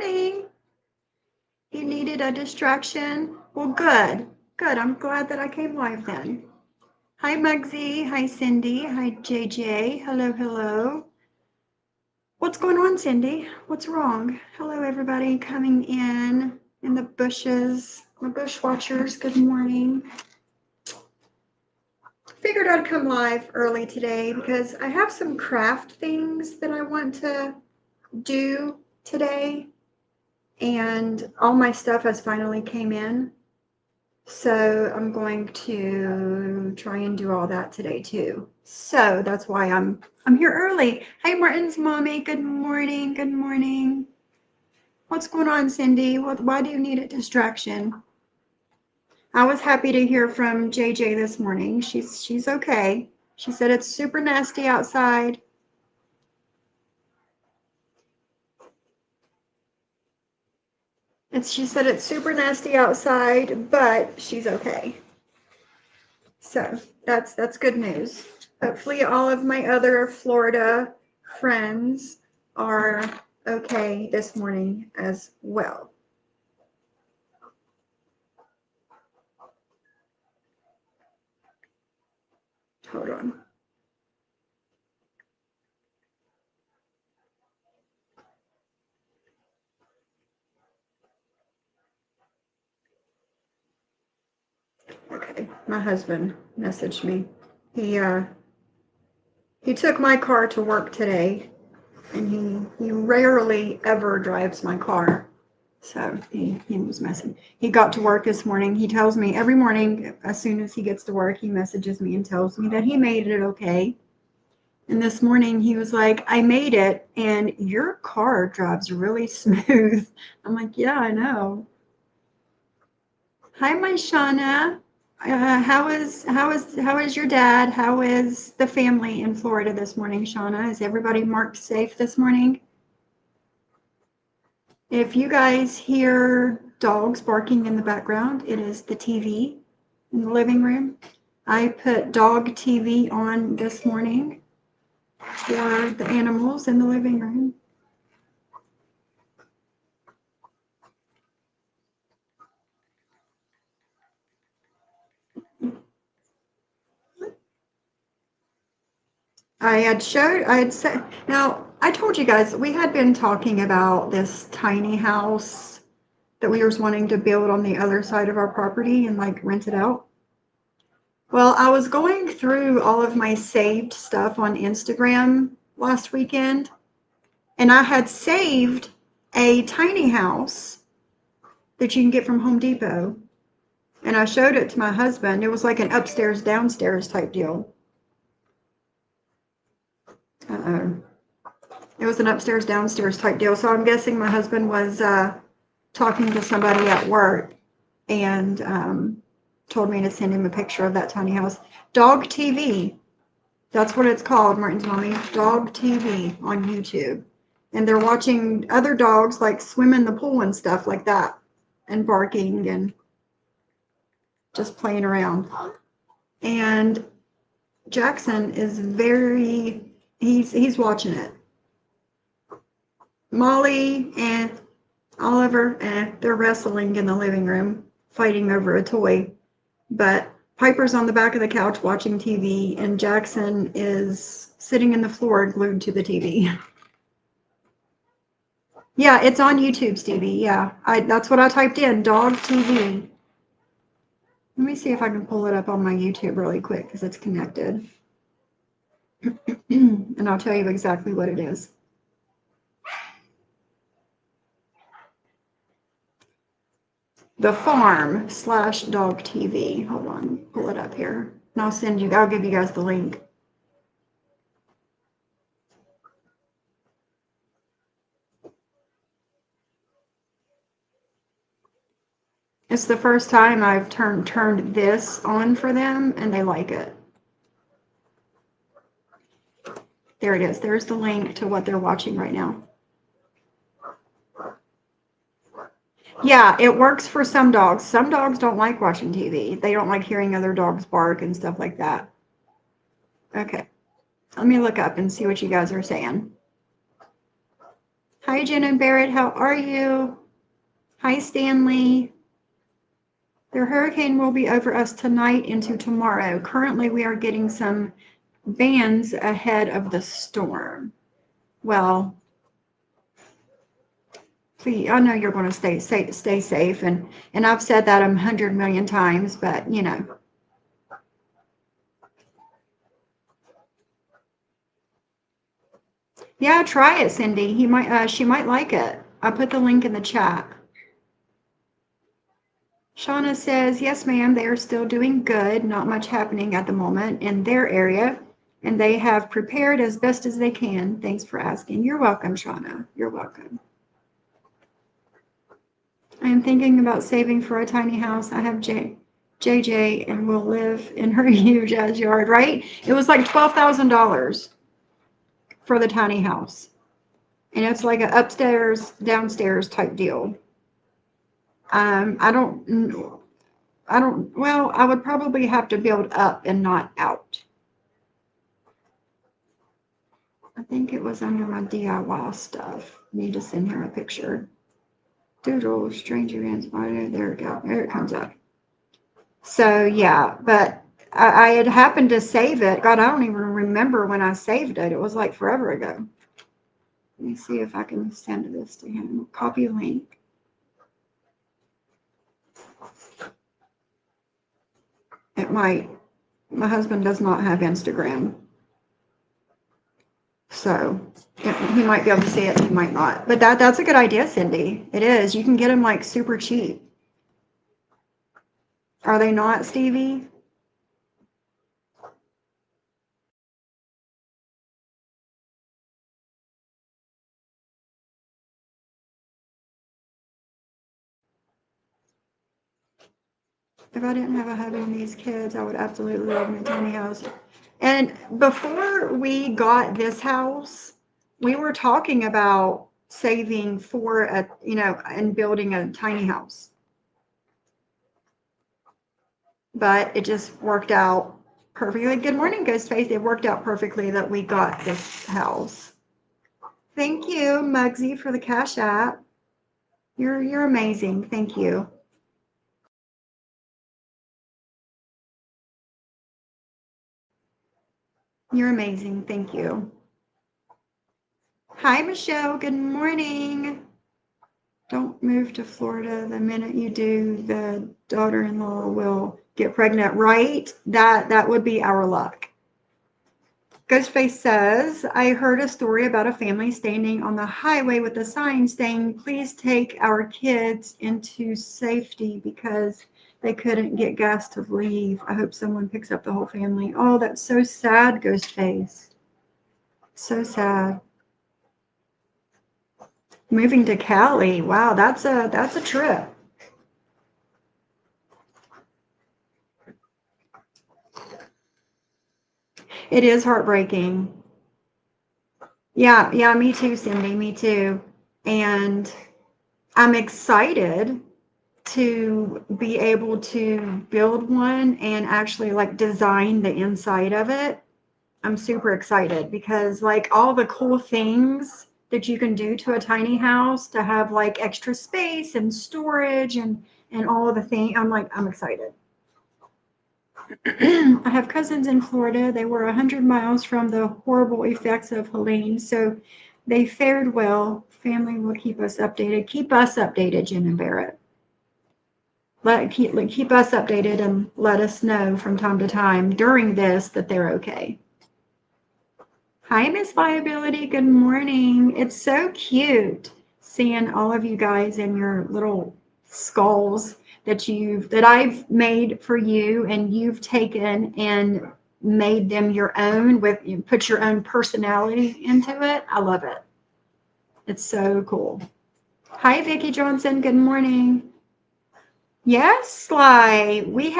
morning. You needed a distraction? Well, good. Good. I'm glad that I came live then. Hi, Muggsy. Hi, Cindy. Hi, JJ. Hello, hello. What's going on, Cindy? What's wrong? Hello, everybody coming in the bushes. My bush watchers, good morning. Figured I'd come live early today because I have some craft things that I want to do today, and all my stuff has finally came in, so I'm going to try and do all that today too. So that's why I'm here early. Hey, Martin's mommy, good morning. Good morning. What's going on, Cindy? Why do you need a distraction? I was happy to hear from JJ this morning. She's okay. She said it's super nasty outside. She said it's super nasty outside, but she's okay. So that's good news. Hopefully all of my other Florida friends are okay this morning as well. Hold on. Okay, my husband messaged me. He took my car to work today, and he rarely ever drives my car. So he was messing. He got to work this morning. He tells me every morning as soon as he gets to work, he messages me and tells me that he made it okay. And this morning he was like, I made it, and your car drives really smooth. I'm like, yeah, I know. Hi, my Shauna. How is your dad? How is the family in Florida this morning, Shauna? Is everybody marked safe this morning? If you guys hear dogs barking in the background, it is the TV in the living room. I put dog TV on this morning for the animals in the living room. I had said, now I told you guys, we had been talking about this tiny house that we were wanting to build on the other side of our property and like rent it out. Well, I was going through all of my saved stuff on Instagram last weekend, and I had saved a tiny house that you can get from Home Depot. And I showed it to my husband. It was like an upstairs, downstairs type deal. Uh-oh. It was an upstairs, downstairs type deal. So I'm guessing my husband was talking to somebody at work and told me to send him a picture of that tiny house. Dog TV. That's what it's called, Martin's mommy. Dog TV on YouTube. And they're watching other dogs like swim in the pool and stuff like that, and barking and just playing around. And Jackson is he's watching it. Molly and Oliver, they're wrestling in the living room, fighting over a toy. But Piper's on the back of the couch watching TV, and Jackson is sitting in the floor glued to the TV. Yeah, it's on YouTube, Stevie. Yeah, that's what I typed in, dog TV. Let me see if I can pull it up on my YouTube really quick because it's connected. And I'll tell you exactly what it is. The Farm / Dog TV. Hold on, pull it up here. And I'll give you guys the link. It's the first time I've turned this on for them, and they like it. There it is. There's the link to what they're watching right now. Yeah, it works for some dogs. Some dogs don't like watching TV. They don't like hearing other dogs bark and stuff like that. Okay. Let me look up and see what you guys are saying. Hi, Jen and Barrett. How are you? Hi, Stanley. The hurricane will be over us tonight into tomorrow. Currently, we are getting some bands ahead of the storm. Well, please, I know you're going to stay safe, and I've said that 100 million times, but you know. Yeah, try it, Cindy. She might like it. I put the link in the chat. Shauna says, yes, ma'am, they are still doing good. Not much happening at the moment in their area, and they have prepared as best as they can. Thanks for asking. You're welcome, Shauna. You're welcome. I am thinking about saving for a tiny house. I have JJ and will live in her huge ass yard, right? It was like $12,000 for the tiny house. And it's like an upstairs, downstairs type deal. I don't, well, I would probably have to build up and not out. I think it was under my DIY stuff. Need to send her a picture. Doodle, stranger inspired. There we go. There it comes up. So yeah, but I had happened to save it. God, I don't even remember when I saved it. It was like forever ago. Let me see if I can send this to him. Copy link. It might. My husband does not have Instagram. So he might be able to see it, he might not. But that's a good idea, Cindy. It is. You can get them like super cheap. Are they not, Stevie? If I didn't have a hubby and these kids, I would absolutely live in a tiny house. And before we got this house, we were talking about saving for a, and building a tiny house. But it just worked out perfectly. Good morning, Ghostface. It worked out perfectly that we got this house. Thank you, Muggsy, for the Cash App. You're amazing. Thank you. You're amazing. Thank you. Hi, Michelle. Good morning. Don't move to Florida. The minute you do, the daughter-in-law will get pregnant, right? That would be our luck. Ghostface says, I heard a story about a family standing on the highway with a sign saying, please take our kids into safety because they couldn't get gas to leave. I hope someone picks up the whole family. Oh, that's so sad, Ghostface. So sad. Moving to Cali. Wow, that's a trip. It is heartbreaking. Yeah, me too, Cindy, me too. And I'm excited to be able to build one and actually like design the inside of it. I'm super excited because like all the cool things that you can do to a tiny house to have like extra space and storage and all of the things. I'm excited. I have cousins in Florida. They were 100 miles from the horrible effects of Helene, so they fared well. Family will keep us updated. Keep us updated, Jen and Barrett. Keep us updated and let us know from time to time during this that they're okay. Hi, Miss Viability. Good morning. It's so cute seeing all of you guys in your little skulls that I've made for you, and you've taken and made them your own you put your own personality into it. I love it. It's so cool. Hi, Vicki Johnson. Good morning. Yes, Sly. We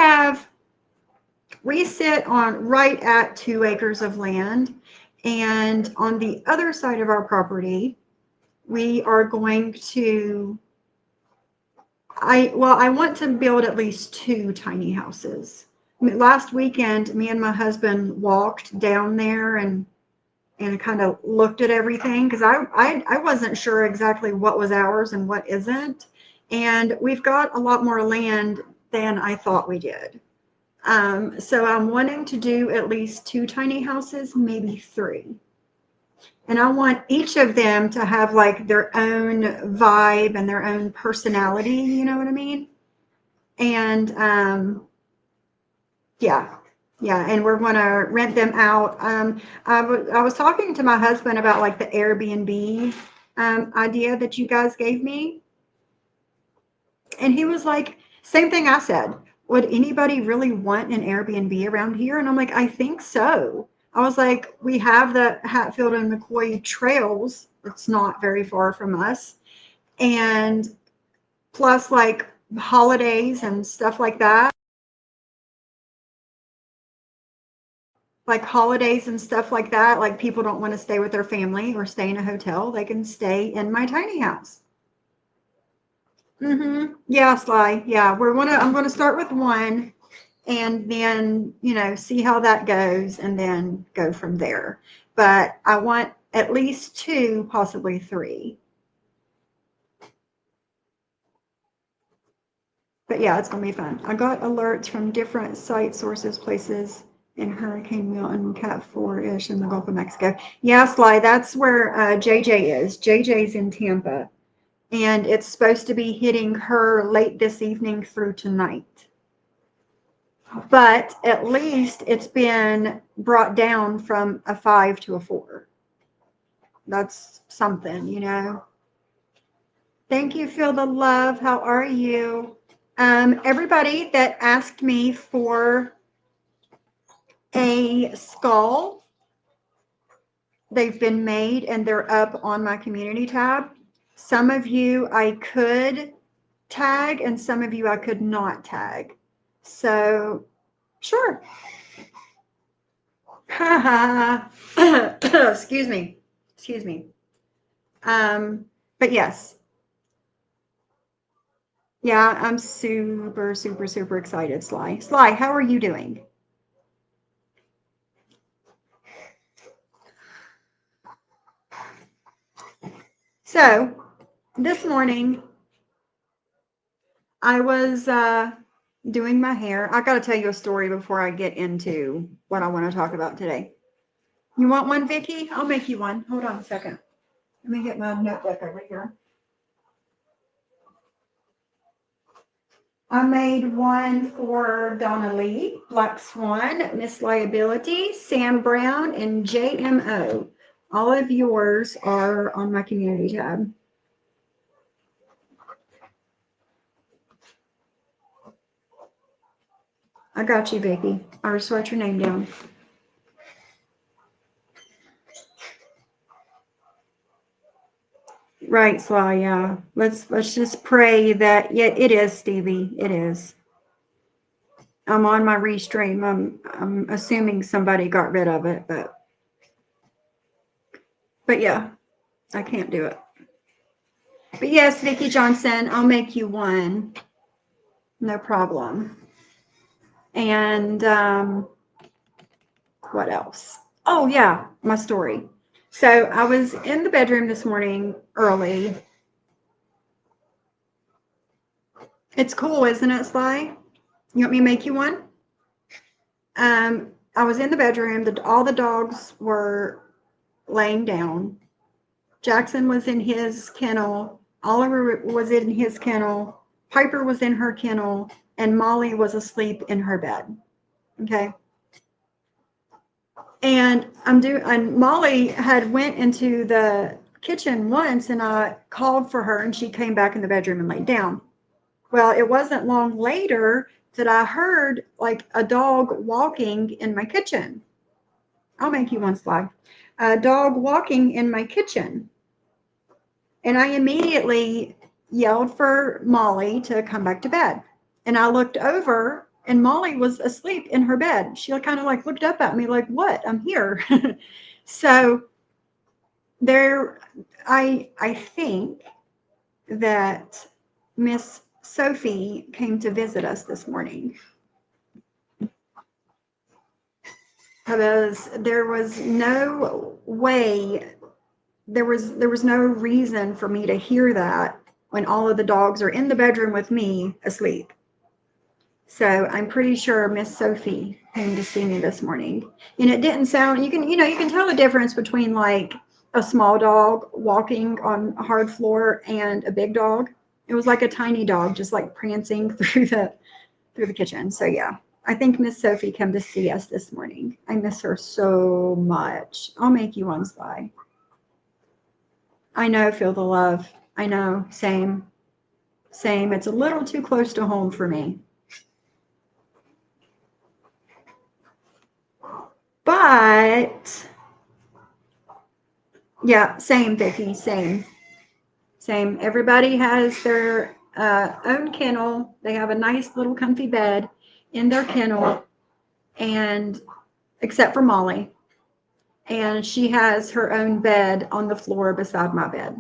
sit on right at 2 acres of land, and on the other side of our property, we are going to I want to build at least 2 tiny houses. Last weekend, me and my husband walked down there, and and kind of looked at everything because I wasn't sure exactly what was ours and what isn't. And we've got a lot more land than I thought we did. So I'm wanting to do at least 2 tiny houses, maybe 3. And I want each of them to have like their own vibe and their own personality, you know what I mean? And yeah, yeah, and we're going to rent them out. I was talking to my husband about like the Airbnb idea that you guys gave me. And he was like, same thing I said. Would anybody really want an Airbnb around here? And I'm like, I think so. I was like, we have the Hatfield and McCoy trails. It's not very far from us. And plus, like holidays and stuff like that. Like holidays and stuff like that. Like people don't want to stay with their family or stay in a hotel. They can stay in my tiny house. Yeah, Sly. Yeah, I'm gonna start with 1 and then, see how that goes and then go from there. But I want at least 2, possibly 3. But yeah, it's gonna be fun. I got alerts from different site sources, places in Hurricane Milton, Cat 4-ish in the Gulf of Mexico. Yeah, Sly, that's where JJ is. JJ's in Tampa. And it's supposed to be hitting her late this evening through tonight. But at least it's been brought down from a 5 to a 4. That's something, Thank you, Feel the Love. How are you? Everybody that asked me for a skull, they've been made and they're up on my community tab. Some of you I could tag and some of you I could not tag. So, sure. Excuse me. Excuse me. But yes. Yeah, I'm super, super, super excited, Sly. Sly, how are you doing? So, this morning I was doing my hair. I got to tell you a story before I get into what I want to talk about today. You want one, Vicky? I'll make you one. Hold on a second. Let me get my notebook over here. I made one for Donna Lee, Black Swan, Miss Liability, Sam Brown, and JMO. All of yours are on my community tab. I got you, Vicky. I just wrote your name down. Right, Sly, yeah. Let's just pray that it is, Stevie. It is. I'm on my restream. I'm assuming somebody got rid of it, but yeah, I can't do it. But yes, Vicky Johnson, I'll make you one. No problem. And what else? Oh yeah, my story. So I was in the bedroom this morning early. It's cool, isn't it, Sly? You want me to make you one? I was in the bedroom. All the dogs were laying down. Jackson was in his kennel. Oliver was in his kennel. Piper was in her kennel, and Molly was asleep in her bed. Okay. And Molly had went into the kitchen once, and I called for her, and she came back in the bedroom and laid down. Well, it wasn't long later that I heard like a dog walking in my kitchen. I'll make you one, Slide. A dog walking in my kitchen. And I immediately yelled for Molly to come back to bed. And I looked over and Molly was asleep in her bed. She kind of like looked up at me like, what? I'm here. So I think that Miss Sophie came to visit us this morning. because there was no way, there was no reason for me to hear that when all of the dogs are in the bedroom with me asleep. So I'm pretty sure Miss Sophie came to see me this morning. And it didn't sound, you can tell the difference between like a small dog walking on a hard floor and a big dog. It was like a tiny dog just like prancing through the kitchen. So yeah, I think Miss Sophie came to see us this morning. I miss her so much. I'll make you one, Sly. I know, feel the love. I know, same. Same. It's a little too close to home for me. But yeah, same, Vicky, same. Same. Everybody has their own kennel. They have a nice little comfy bed in their kennel, and except for Molly. And she has her own bed on the floor beside my bed.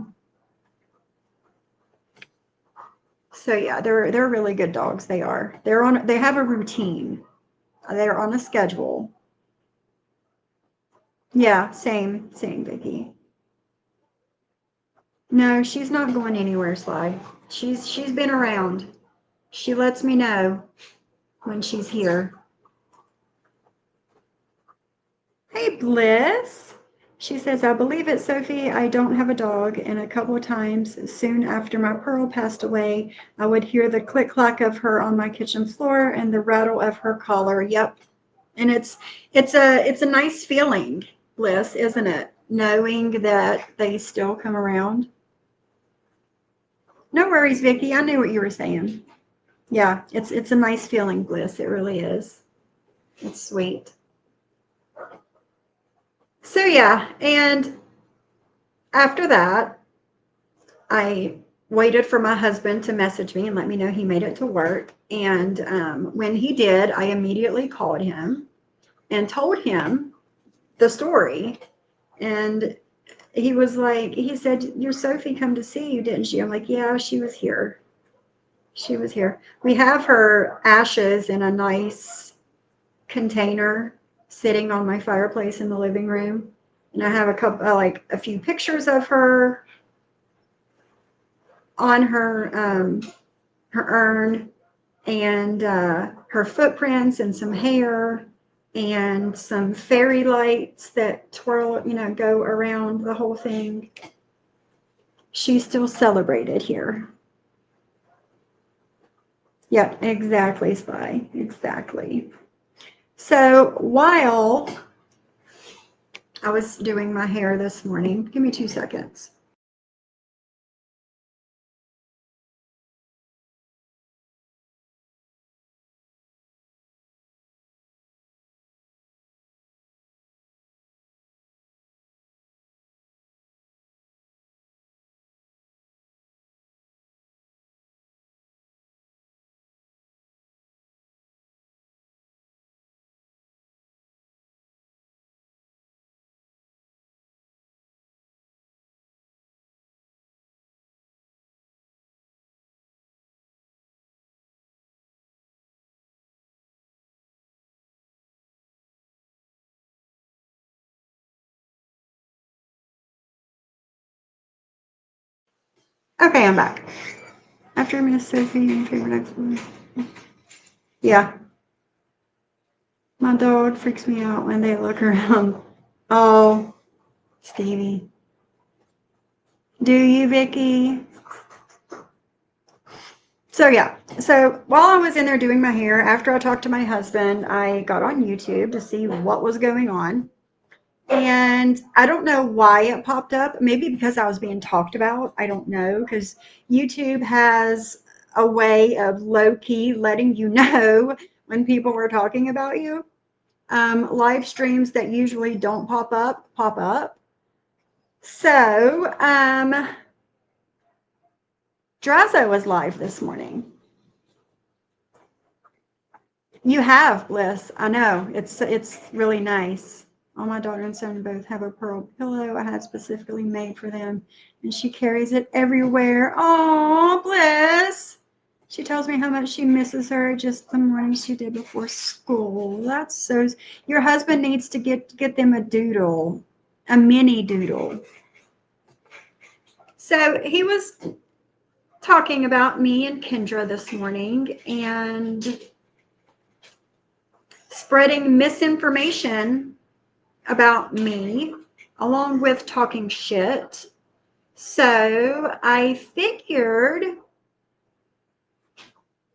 So yeah, they're really good dogs. They are. They have a routine. They're on a schedule. Yeah, same, Vicky. No, she's not going anywhere, Sly. She's been around. She lets me know when she's here. Hey, Bliss. She says, I believe it, Sophie. I don't have a dog, and a couple of times soon after my Pearl passed away, I would hear the click clack of her on my kitchen floor and the rattle of her collar. Yep. And it's a nice feeling, Bliss, isn't it? Knowing that they still come around. No worries, Vicky. I knew what you were saying. Yeah, it's a nice feeling, Bliss. It really is. It's sweet. So yeah, and after that, I waited for my husband to message me and let me know he made it to work. And when he did, I immediately called him and told him the story. And he was like, he said, your Sophie come to see you, didn't she? I'm like, yeah, she was here. She was here. We have her ashes in a nice container sitting on my fireplace in the living room. And I have a few pictures of her on her urn, and her footprints and some hair and some fairy lights that twirl, go around the whole thing. She's still celebrated here. Yep, exactly, Spy. Exactly. So while I was doing my hair this morning, give me 2 seconds. Okay, I'm back. After Miss Sophie and favorite explorer. Yeah. My dog freaks me out when they look around. Oh, Stevie. Do you, Vicky? So yeah, so while I was in there doing my hair, after I talked to my husband, I got on YouTube to see what was going on. And I don't know why it popped up. Maybe because I was being talked about. I don't know, because YouTube has a way of low-key letting you know when people were talking about you. Live streams that usually don't pop up. So Drazo was live this morning. You have, Bliss. I know. It's really nice. All my daughter and son both have a pearl pillow I had specifically made for them, and she carries it everywhere. Oh, Bliss. She tells me how much she misses her just the morning she did before school. That's so. Your husband needs to get them a doodle, a mini doodle. So he was talking about me and Kendra this morning and spreading misinformation about me along with talking shit. So I figured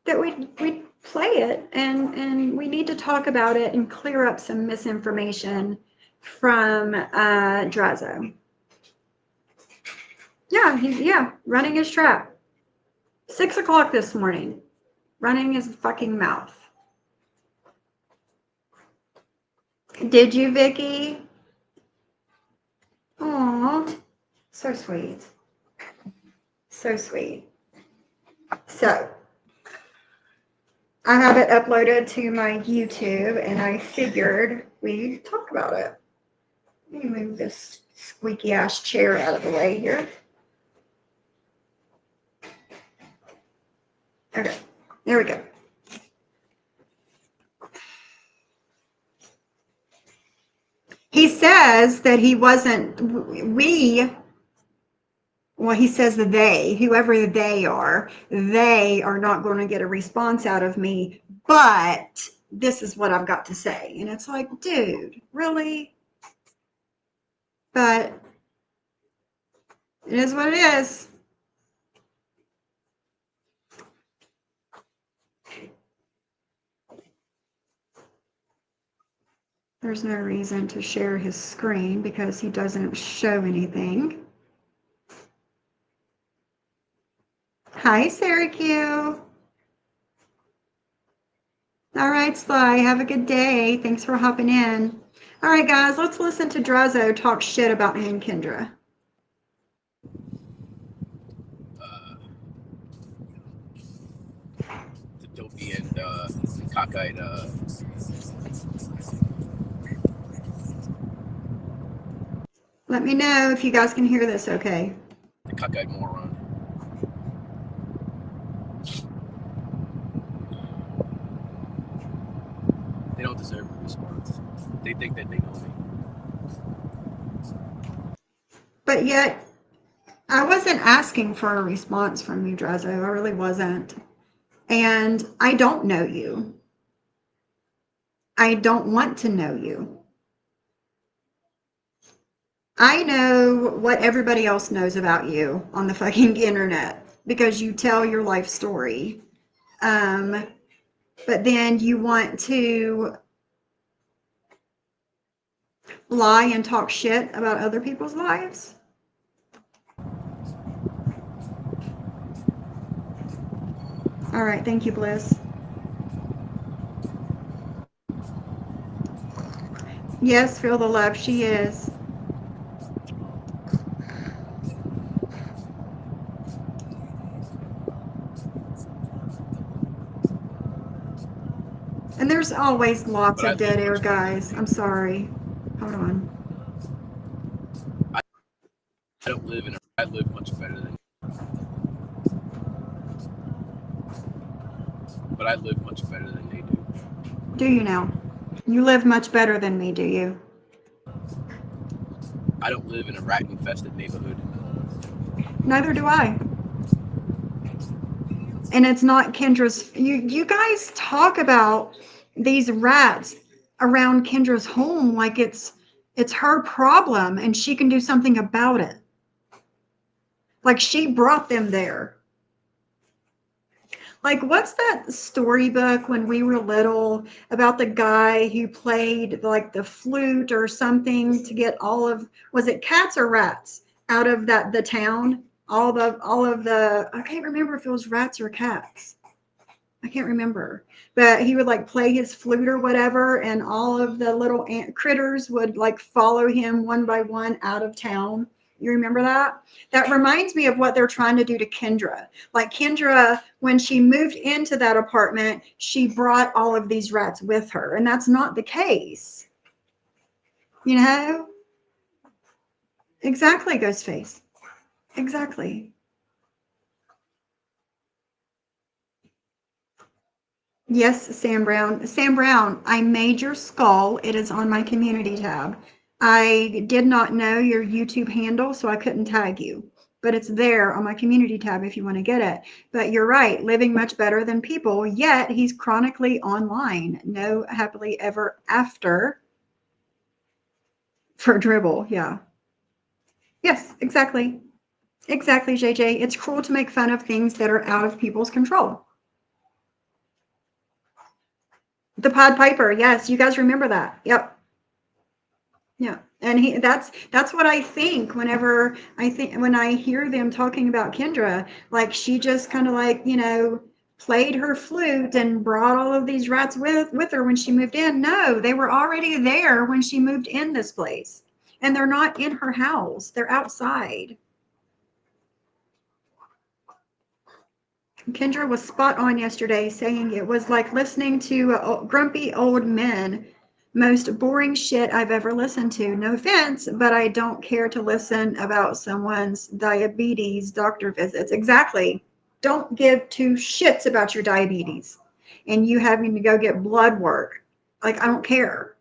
that we'd play it and we need to talk about it and clear up some misinformation from Drazo. Yeah, running his trap. 6 o'clock this morning, running his fucking mouth. Did you, Vicky? Aw, so sweet. So sweet. So, I have it uploaded to my YouTube and I figured we'd talk about it. Let me move this squeaky ass chair out of the way here. Okay, there we go. He says that he wasn't, well, he says that they, whoever they are not going to get a response out of me, but this is what I've got to say. And it's like, dude, really? But it is what it is. There's no reason to share his screen because he doesn't show anything. Hi, Syracuse. All right, Sly, have a good day. Thanks for hopping in. All right, guys, let's listen to Drazo talk shit about me and Kendra. The dopey and cockeyed. Let me know if you guys can hear this okay. The cockeyed moron. They don't deserve a response. They think that they know me. But yet, I wasn't asking for a response from you, Drazo. I really wasn't. And I don't know you. I don't want to know you. I know what everybody else knows about you on the fucking internet because you tell your life story. But then you want to lie and talk shit about other people's lives. All right, thank you, Bliss. Yes, feel the love. She is. And there's always lots of dead air, guys. I'm sorry. Hold on. I don't live in. I live much better than. But I live much better than they do. Do you now? You live much better than me, do you? I don't live in a rat-infested neighborhood. Neither do I. And it's not Kendra's. You guys talk about these rats around Kendra's home like it's her problem and she can do something about it. Like she brought them there. Like, what's that storybook when we were little about the guy who played like the flute or something to get all of, was it cats or rats out of the town? All of the, I can't remember if it was rats or cats. I can't remember. But he would like play his flute or whatever, and all of the little ant critters would like follow him one by one out of town. You remember that? That reminds me of what they're trying to do to Kendra. Like Kendra, when she moved into that apartment, she brought all of these rats with her, and that's not the case. You know? Exactly, Ghostface. Exactly. Yes, Sam Brown. Sam Brown, I made your skull. It is on my community tab. I did not know your YouTube handle, so I couldn't tag you. But it's there on my community tab if you want to get it. But you're right, living much better than people, yet he's chronically online. No happily ever after for dribble. Yeah. Yes, exactly. Exactly, JJ. It's cruel to make fun of things that are out of people's control. The Pied Piper. Yes, you guys remember that. Yep. Yeah. And that's what I think whenever when I hear them talking about Kendra, like she just kind of like, played her flute and brought all of these rats with her when she moved in. No, they were already there when she moved in this place. And they're not in her house. They're outside. Kendra was spot on yesterday, saying it was like listening to grumpy old men. Most boring shit I've ever listened to. No offense, but I don't care to listen about someone's diabetes doctor visits. Exactly. Don't give two shits about your diabetes and you having to go get blood work. Like, I don't care.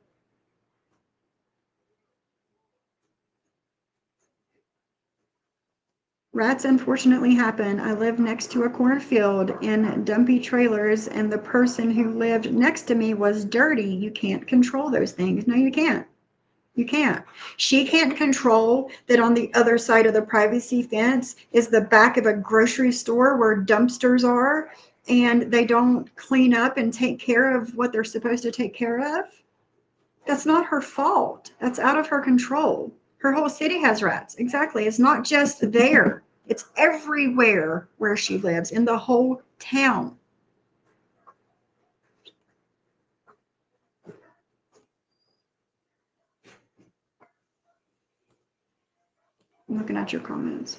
Rats unfortunately happen. I live next to a cornfield in dumpy trailers, and the person who lived next to me was dirty. You can't control those things. No, you can't. You can't. She can't control that on the other side of the privacy fence is the back of a grocery store where dumpsters are, and they don't clean up and take care of what they're supposed to take care of. That's not her fault. That's out of her control. Her whole city has rats. Exactly. It's not just there, it's everywhere where she lives, in the whole town. I'm looking at your comments.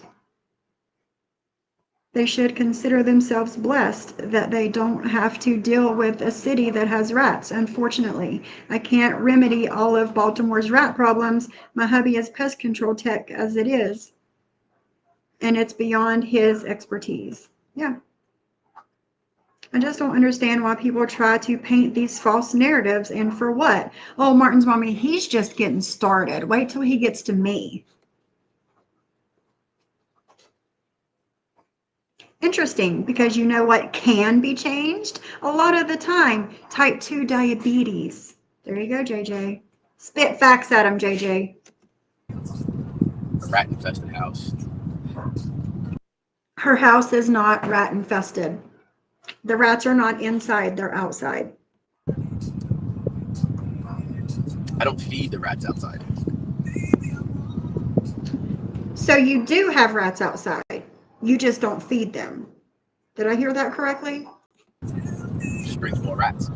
They should consider themselves blessed that they don't have to deal with a city that has rats. Unfortunately, I can't remedy all of Baltimore's rat problems. My hubby is pest control tech as it is, and it's beyond his expertise. Yeah. I just don't understand why people try to paint these false narratives, and for what? Oh, Martin's mommy, he's just getting started. Wait till he gets to me. Interesting, because you know what can be changed? A lot of the time, type 2 diabetes. There you go, JJ. Spit facts at him, JJ. A rat infested house. Her house is not rat infested. The rats are not inside, they're outside. I don't feed the rats outside. So you do have rats outside. You just don't feed them. Did I hear that correctly? Just brings more rats.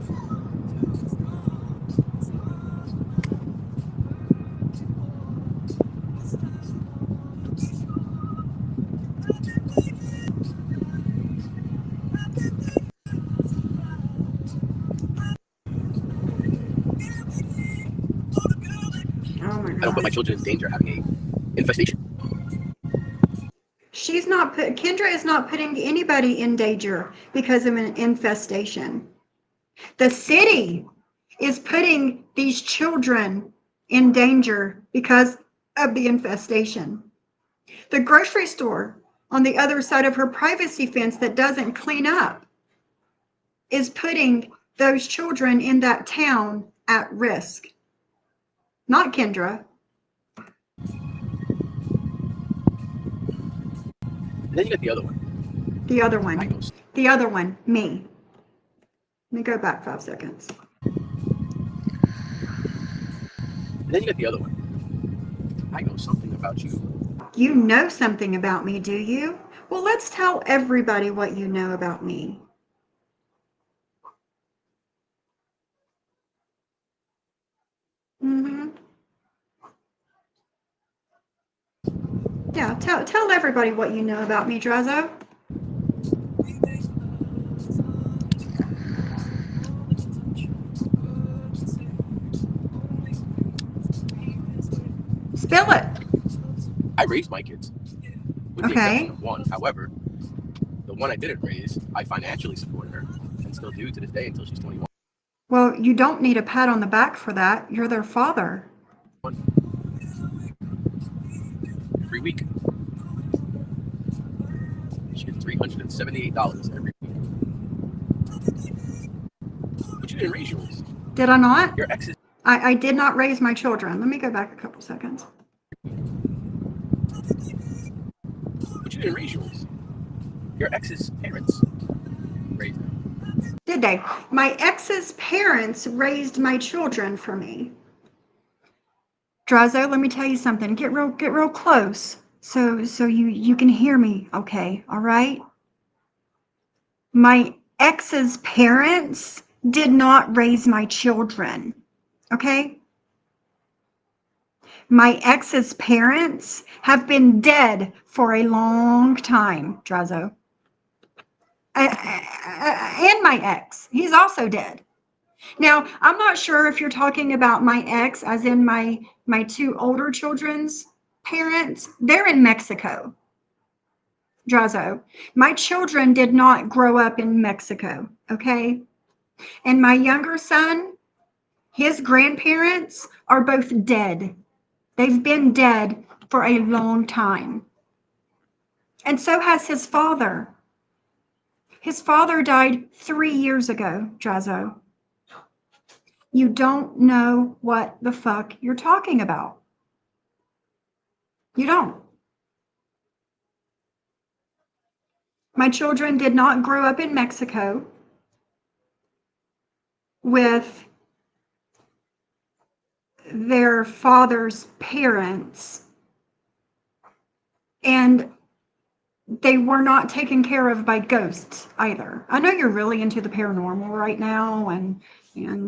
Oh my God. I don't put my children in danger having a infestation. Kendra is not putting anybody in danger because of an infestation. The city is putting these children in danger because of the infestation. The grocery store on the other side of her privacy fence that doesn't clean up is putting those children in that town at risk. Not Kendra. And then you got the other one. The other one. The other one, me. Let me go back 5 seconds. And then you got the other one. I know something about you. You know something about me, do you? Well, let's tell everybody what you know about me. Mm-hmm. Yeah, tell everybody what you know about me, Drazo. Spill it. I raised my kids. With the Okay. exception of one. However, the one I didn't raise, I financially supported her and still do to this day until she's 21. Well, you don't need a pat on the back for that. You're their father. Every week. She gets $378 every week. But you didn't raise yours. Did I not? Your ex's. I did not raise my children. Let me go back a couple seconds. But you didn't raise yours. Your ex's parents raised them. Did they? My ex's parents raised my children for me. Drazo, let me tell you something. Get real close so you can hear me, okay? All right? My ex's parents did not raise my children, okay? My ex's parents have been dead for a long time, Drazo. And my ex, he's also dead. Now, I'm not sure if you're talking about my ex as in my two older children's parents. They're in Mexico, Drazo. My children did not grow up in Mexico, okay? And my younger son, his grandparents are both dead. They've been dead for a long time. And so has his father. His father died 3 years ago, Drazo. You don't know what the fuck you're talking about. You don't. My children did not grow up in Mexico with their father's parents, and they were not taken care of by ghosts either. I know you're really into the paranormal right now, and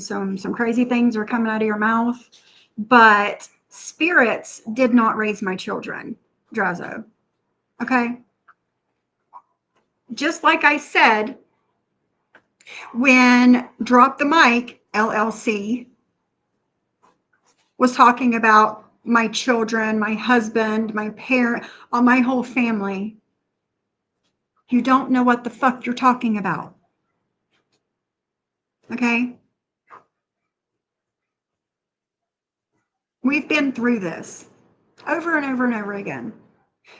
some crazy things are coming out of your mouth, but spirits did not raise my children, Drazo. Okay? Just like I said, when Drop the Mic LLC was talking about my children, my husband, my parent, my whole family, you don't know what the fuck you're talking about. Okay? We've been through this over and over and over again,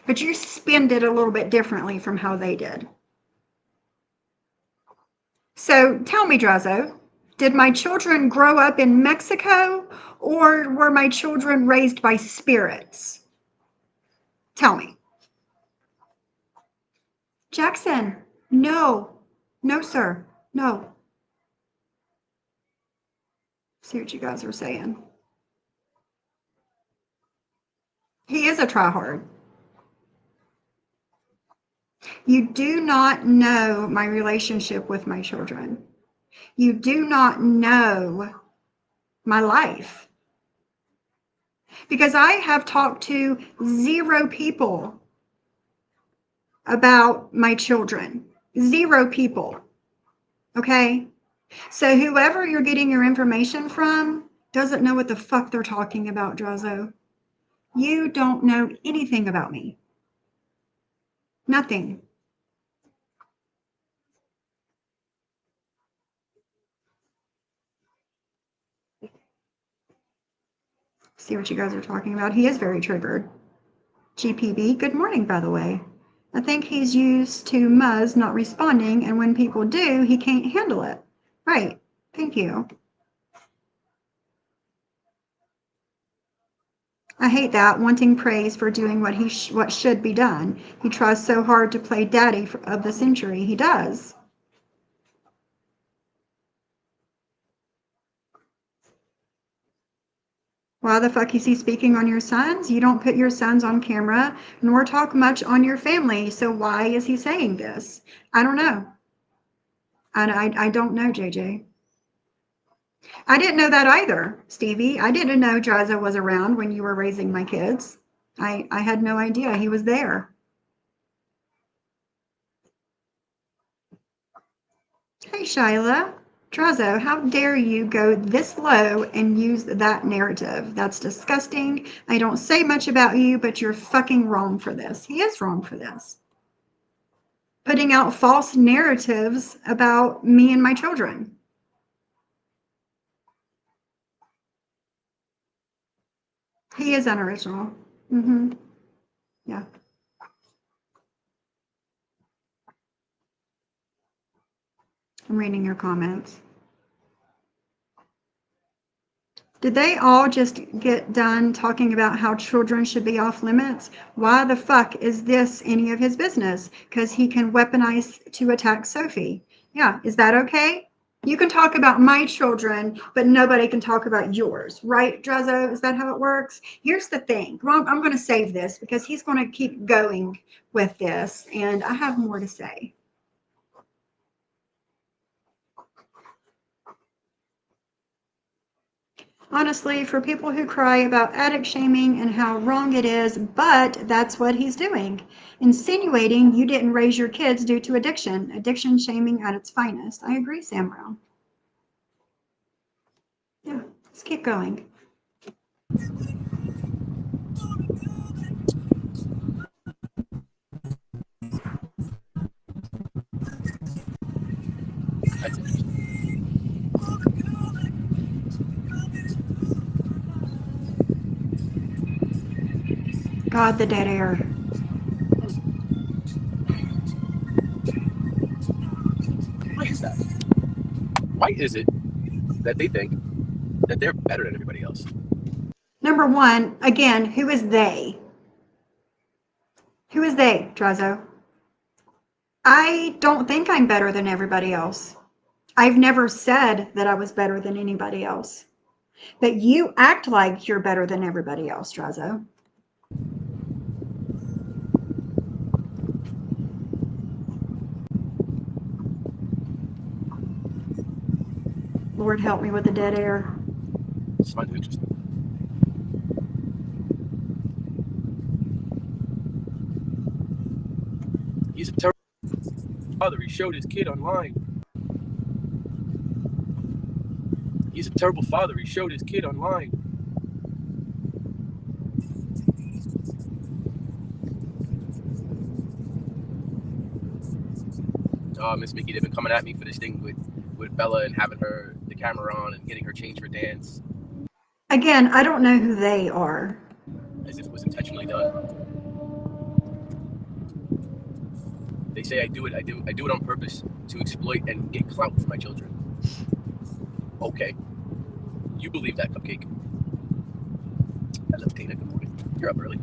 but you spend it a little bit differently from how they did. So tell me, Drazo, did my children grow up in Mexico, or were my children raised by spirits? Tell me. Jackson, no. No, sir. No. See what you guys are saying. He is a tryhard. You do not know my relationship with my children. You do not know my life. Because I have talked to 0 people about my children. 0 people. Okay? So whoever you're getting your information from doesn't know what the fuck they're talking about, Drazo. You don't know anything about me. Nothing. See what you guys are talking about. He is very triggered. GPB, good morning, by the way. I think he's used to Muzz not responding, and when people do, he can't handle it. Right. Thank you. I hate that, wanting praise for doing what should be done. He tries so hard to play daddy of the century. He does. Why the fuck is he speaking on your sons? You don't put your sons on camera, nor talk much on your family. So why is he saying this? I don't know. I don't know, JJ. I didn't know that either, Stevie. I didn't know Jaza was around when you were raising my kids. I had no idea he was there. Hey, Shyla. Drazo, how dare you go this low and use that narrative? That's disgusting. I don't say much about you, but you're fucking wrong for this. He is wrong for this. putting out false narratives about me and my children. He is unoriginal. Yeah. I'm reading your comments. Did they all just get done talking about how children should be off limits? Why the fuck is this any of his business? Because he can weaponize to attack Sophie. Yeah, is that okay? You can talk about my children, but nobody can talk about yours, right, Drazo? Is that how it works? Here's the thing. Well, I'm going to save this because he's going to keep going with this, and I have more to say. Honestly, for people who cry about addict shaming and how wrong it is, but that's what he's doing. Insinuating you didn't raise your kids due to addiction. Addiction shaming at its finest. I agree, Sam Brown. Yeah, let's keep going. That's interesting. God, the dead air. Why is that? Why is it that they think that they're better than everybody else? Number one, again, who is they? Who is they, Drazo? I don't think I'm better than everybody else. I've never said that I was better than anybody else. But you act like you're better than everybody else, Drazo. Lord help me with the dead air. It's fun and interesting. He's a terrible father. He showed his kid online. He's a terrible father. He showed his kid online. Miss Mickey, they've been coming at me for this thing with Bella and having her the camera on and getting her changed for dance. Again, I don't know who they are. As if it was intentionally done. They say I do it on purpose to exploit and get clout for my children. Okay. You believe that, Cupcake. Hello, Dana. Good morning. You're up early.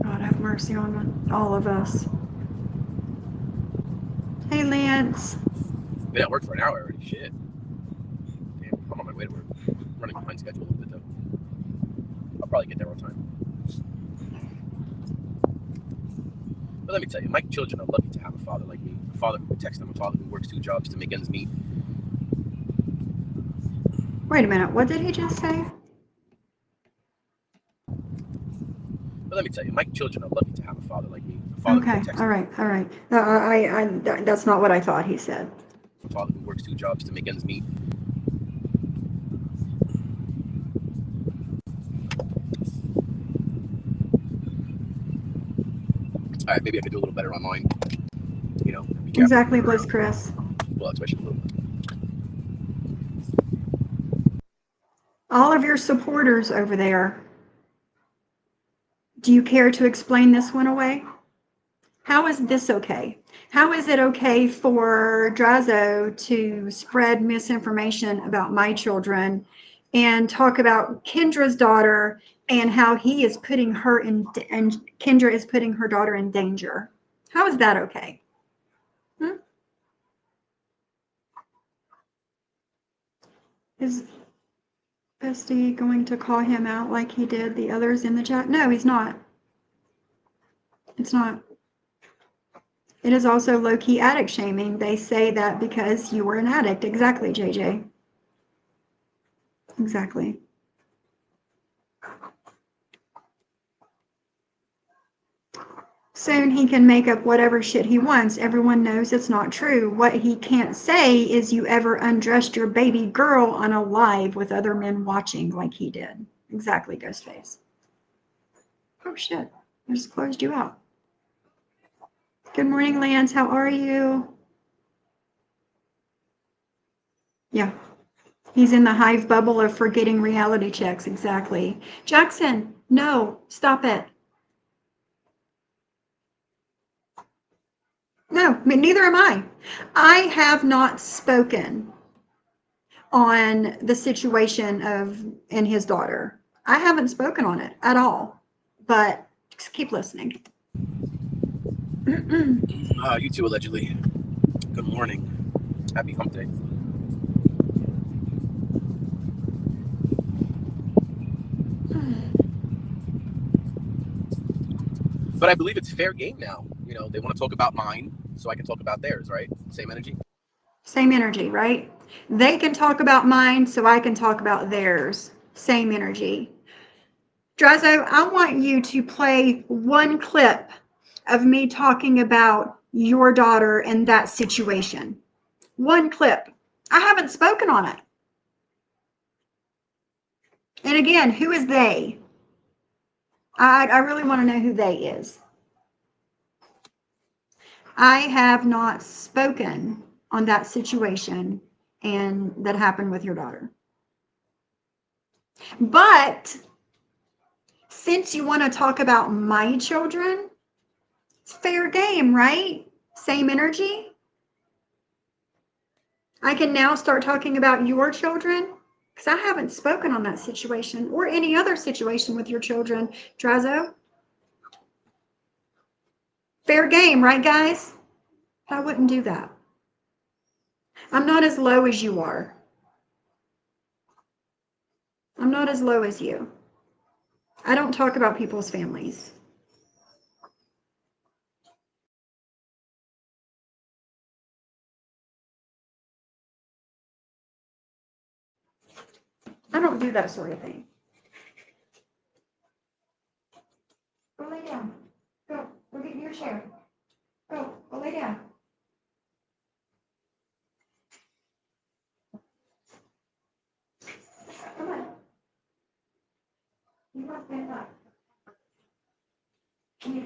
God have mercy on all of us. Hey, Lance. Been at work for an hour already. Shit. Damn, I'm on my way to work. I'm running behind schedule a little bit, though. I'll probably get there on time. But let me tell you, my children are lucky to have a father like me. A father who protects them. A father who works 2 jobs to make ends meet. Wait a minute. What did he just say? But let me tell you, my children are lucky to have a father like me. A father who Okay. protects All them. right. That's not what I thought he said. A father who works 2 jobs to make ends meet. All right, maybe I could do a little better online. You know, be careful. Exactly, Bliss Chris. Well, especially a little bit. All of your supporters over there. Do you care to explain this one away? How is this okay? How is it okay for Drazo to spread misinformation about my children and talk about Kendra's daughter and how he is putting her in, and Kendra is putting her daughter in danger? How is that okay? Is Bestie going to call him out like he did the others in the chat? No, he's not. It's not. It is also low-key addict shaming. They say that because you were an addict. Exactly, JJ. Exactly. Soon he can make up whatever shit he wants. Everyone knows it's not true. What he can't say is you ever undressed your baby girl on a live with other men watching like he did. Exactly, Ghostface. Oh shit, I just closed you out. Good morning, Lance. How are you? Yeah. He's in the hive bubble of forgetting reality checks. Exactly. Jackson, no, stop it. No, neither am I. I have not spoken on the situation of and his daughter. I haven't spoken on it at all, but just keep listening. You too, allegedly. Good morning. Happy hump day. But I believe it's fair game now. You know, they want to talk about mine, so I can talk about theirs, right? Same energy? Same energy, right? They can talk about mine, so I can talk about theirs. Same energy. Drazo, I want you to play one clip of me talking about your daughter and that situation. One clip. I haven't spoken on it. And again, who is they? I really want to know who they is. I have not spoken on that situation and that happened with your daughter. But since you want to talk about my children, it's fair game, right? Same energy. I can now start talking about your children because I haven't spoken on that situation or any other situation with your children, Drazo. Fair game, right, guys? I wouldn't do that. I'm not as low as you are. I'm not as low as you. I don't talk about people's families. I don't do that sort of thing. Go lay down. Go get in your chair. Go lay down. Come on. You must stand up. Yeah.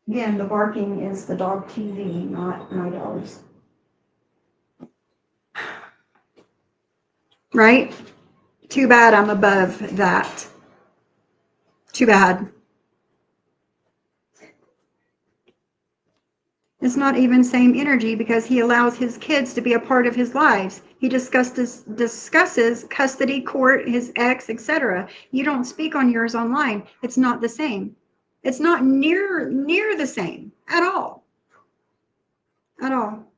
Again, the barking is the dog TV, not my dogs. Right? Too bad I'm above that. Too bad. It's not even same energy because he allows his kids to be a part of his lives. He discusses custody, court, his ex, etc. You don't speak on yours online. It's not the same. It's not near the same at all. At all.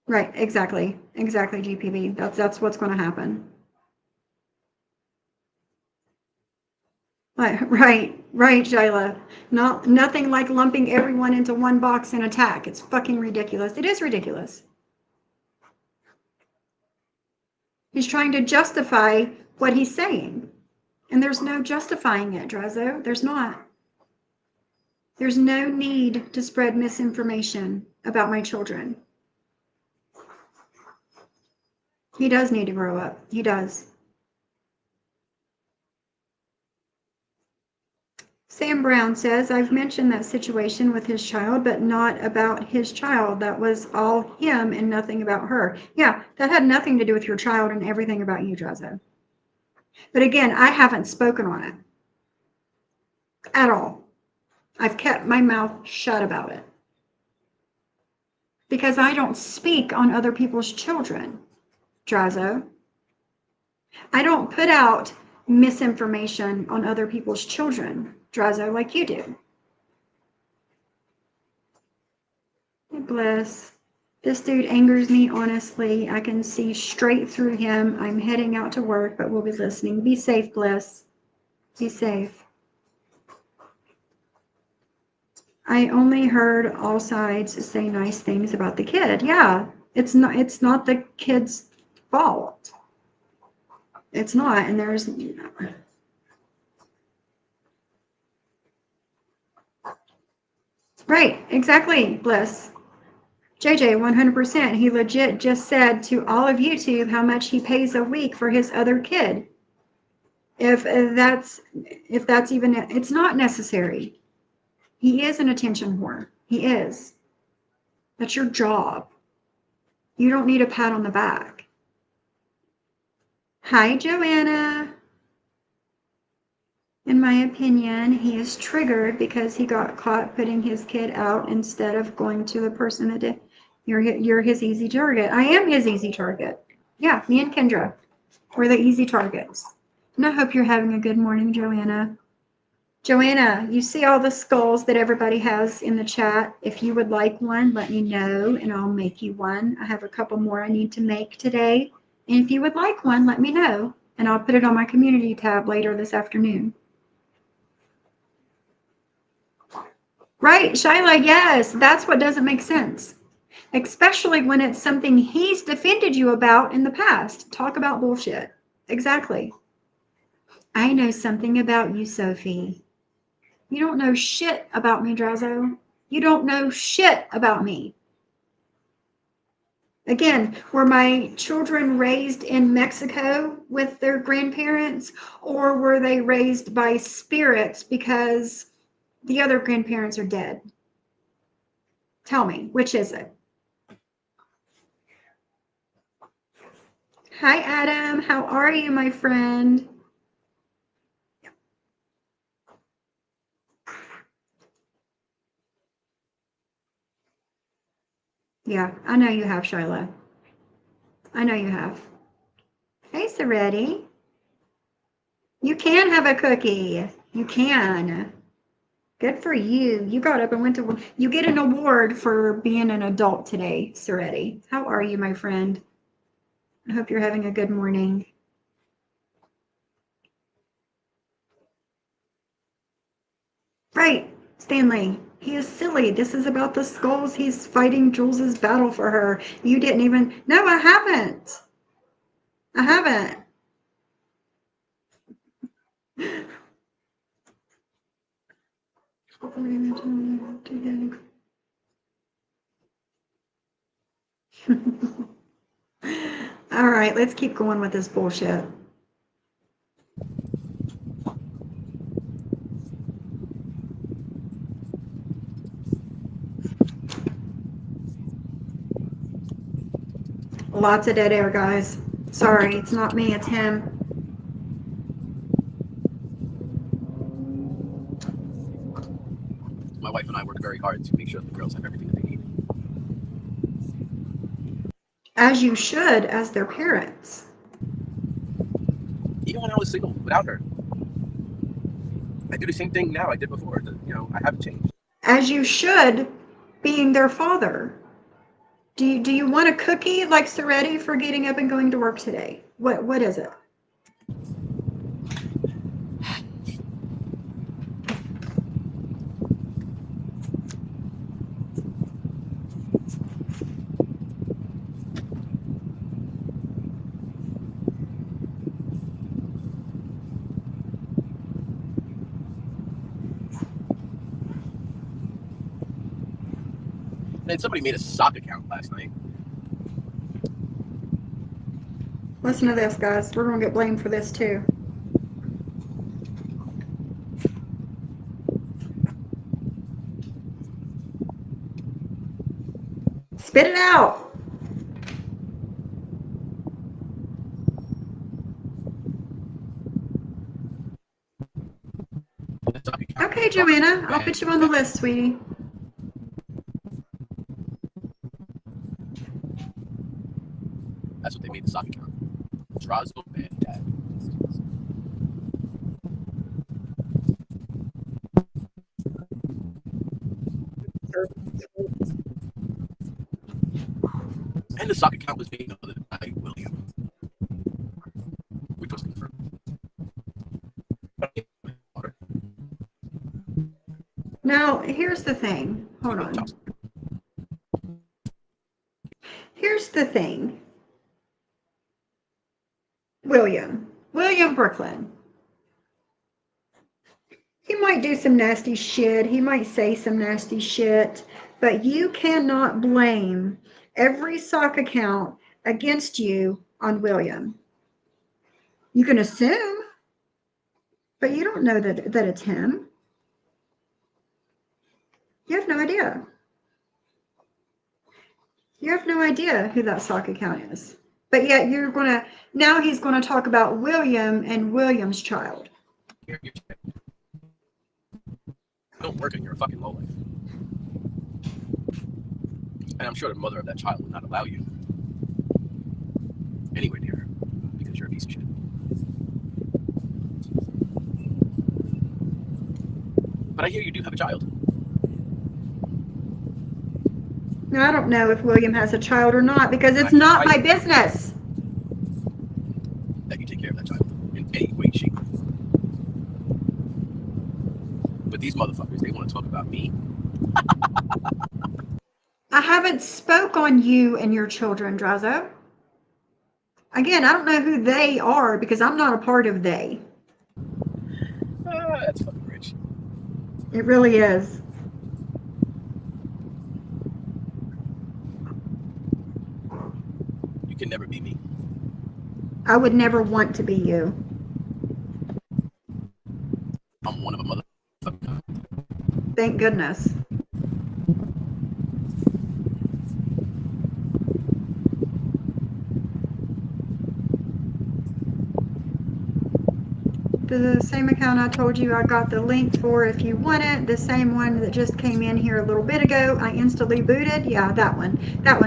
Right, exactly. Exactly, GPV. That's what's going to happen. Right, Jayla. Nothing like lumping everyone into one box and attack. It's fucking ridiculous. It is ridiculous. He's trying to justify what he's saying. And there's no justifying it, Drazo. There's not. There's no need to spread misinformation about my children. He does need to grow up. He does. Sam Brown says, I've mentioned that situation with his child, but not about his child. That was all him and nothing about her. Yeah, that had nothing to do with your child and everything about you, Drazo. But again, I haven't spoken on it at all. I've kept my mouth shut about it because I don't speak on other people's children, Drazo. I don't put out misinformation on other people's children, Drazo, like you do. Bliss. This dude angers me, honestly. I can see straight through him. I'm heading out to work, but we'll be listening. Be safe, Bliss. Be safe. I only heard all sides say nice things about the kid. Yeah, it's not the kid's fault. It's not, and there's right, exactly, Bliss. JJ, 100%. He legit just said to all of YouTube how much he pays a week for his other kid. If that's even, it's not necessary. He is an attention whore. He is. That's your job. You don't need a pat on the back. Hi, Joanna. In my opinion, he is triggered because he got caught putting his kid out instead of going to the person that did. You're his easy target. I am his easy target. Yeah, me and Kendra. We're the easy targets. And I hope you're having a good morning, Joanna. Joanna, you see all the skulls that everybody has in the chat. If you would like one, let me know and I'll make you one. I have a couple more I need to make today. And if you would like one, let me know and I'll put it on my community tab later this afternoon. Right, Shyla, yes, that's what doesn't make sense. Especially when it's something he's defended you about in the past. Talk about bullshit. Exactly. I know something about you, Sophie. You don't know shit about me, Drazo. You don't know shit about me. Again, were my children raised in Mexico with their grandparents, or were they raised by spirits because the other grandparents are dead? Tell me, which is it? Hi, Adam. How are you, my friend? Yeah, I know you have, Shyla. I know you have. Hey, Seretti. You can have a cookie. You can. Good for you. You got up and went to work. You get an award for being an adult today, Seretti. How are you, my friend? I hope you're having a good morning. Right, Stanley. He is silly. This is about the skulls. He's fighting Jules's battle for her. You didn't even. No, I haven't. I haven't. All right, let's keep going with this bullshit. Lots of dead air, guys. Sorry, it's not me, it's him. My wife and I work very hard to make sure the girls have everything that they need. As you should, as their parents. Even when I was single, without her. I do the same thing now I did before. I haven't changed. As you should, being their father. Do you want a cookie like Seretti for getting up and going to work today? What is it? And somebody made a sock account last night. Listen to this, guys. We're going to get blamed for this too. Spit it out. Okay, Joanna, I'll put you on the list, sweetie. That's what they made the sock account. Drazo and Dad. And the sock account was being uploaded by William, which was confirmed. Now, here's the thing. Hold on. Here's the thing. William Brooklyn. He might do some nasty shit. He might say some nasty shit. But you cannot blame every sock account against you on William. You can assume, but you don't know that it's him. You have no idea. You have no idea who that sock account is. But yet now he's going to talk about William and William's child. You don't work and you're a fucking lowlife. And I'm sure the mother of that child would not allow you anywhere near her because you're a piece of shit. But I hear you do have a child. Now, I don't know if William has a child or not because it's not my business. That you take care of that child in any way, shape, or form. But these motherfuckers, they want to talk about me. I haven't spoke on you and your children, Drazo. Again, I don't know who they are because I'm not a part of they. That's fucking rich. It really is. You can never be me. I would never want to be you. I'm one of a motherfucker. Thank goodness. The same account I told you I got the link for if you want it, the same one that just came in here a little bit ago, I instantly booted. Yeah, that one,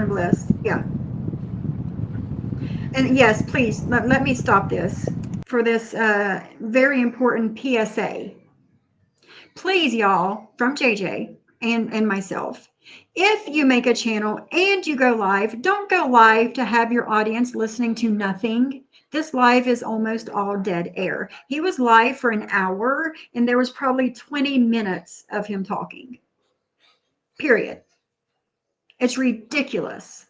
Bliss. Yeah. And yes, please, let me stop this for this very important PSA. Please, y'all, from JJ and myself, if you make a channel and you go live, don't go live to have your audience listening to nothing. This live is almost all dead air. He was live for an hour and there was probably 20 minutes of him talking. Period. It's ridiculous.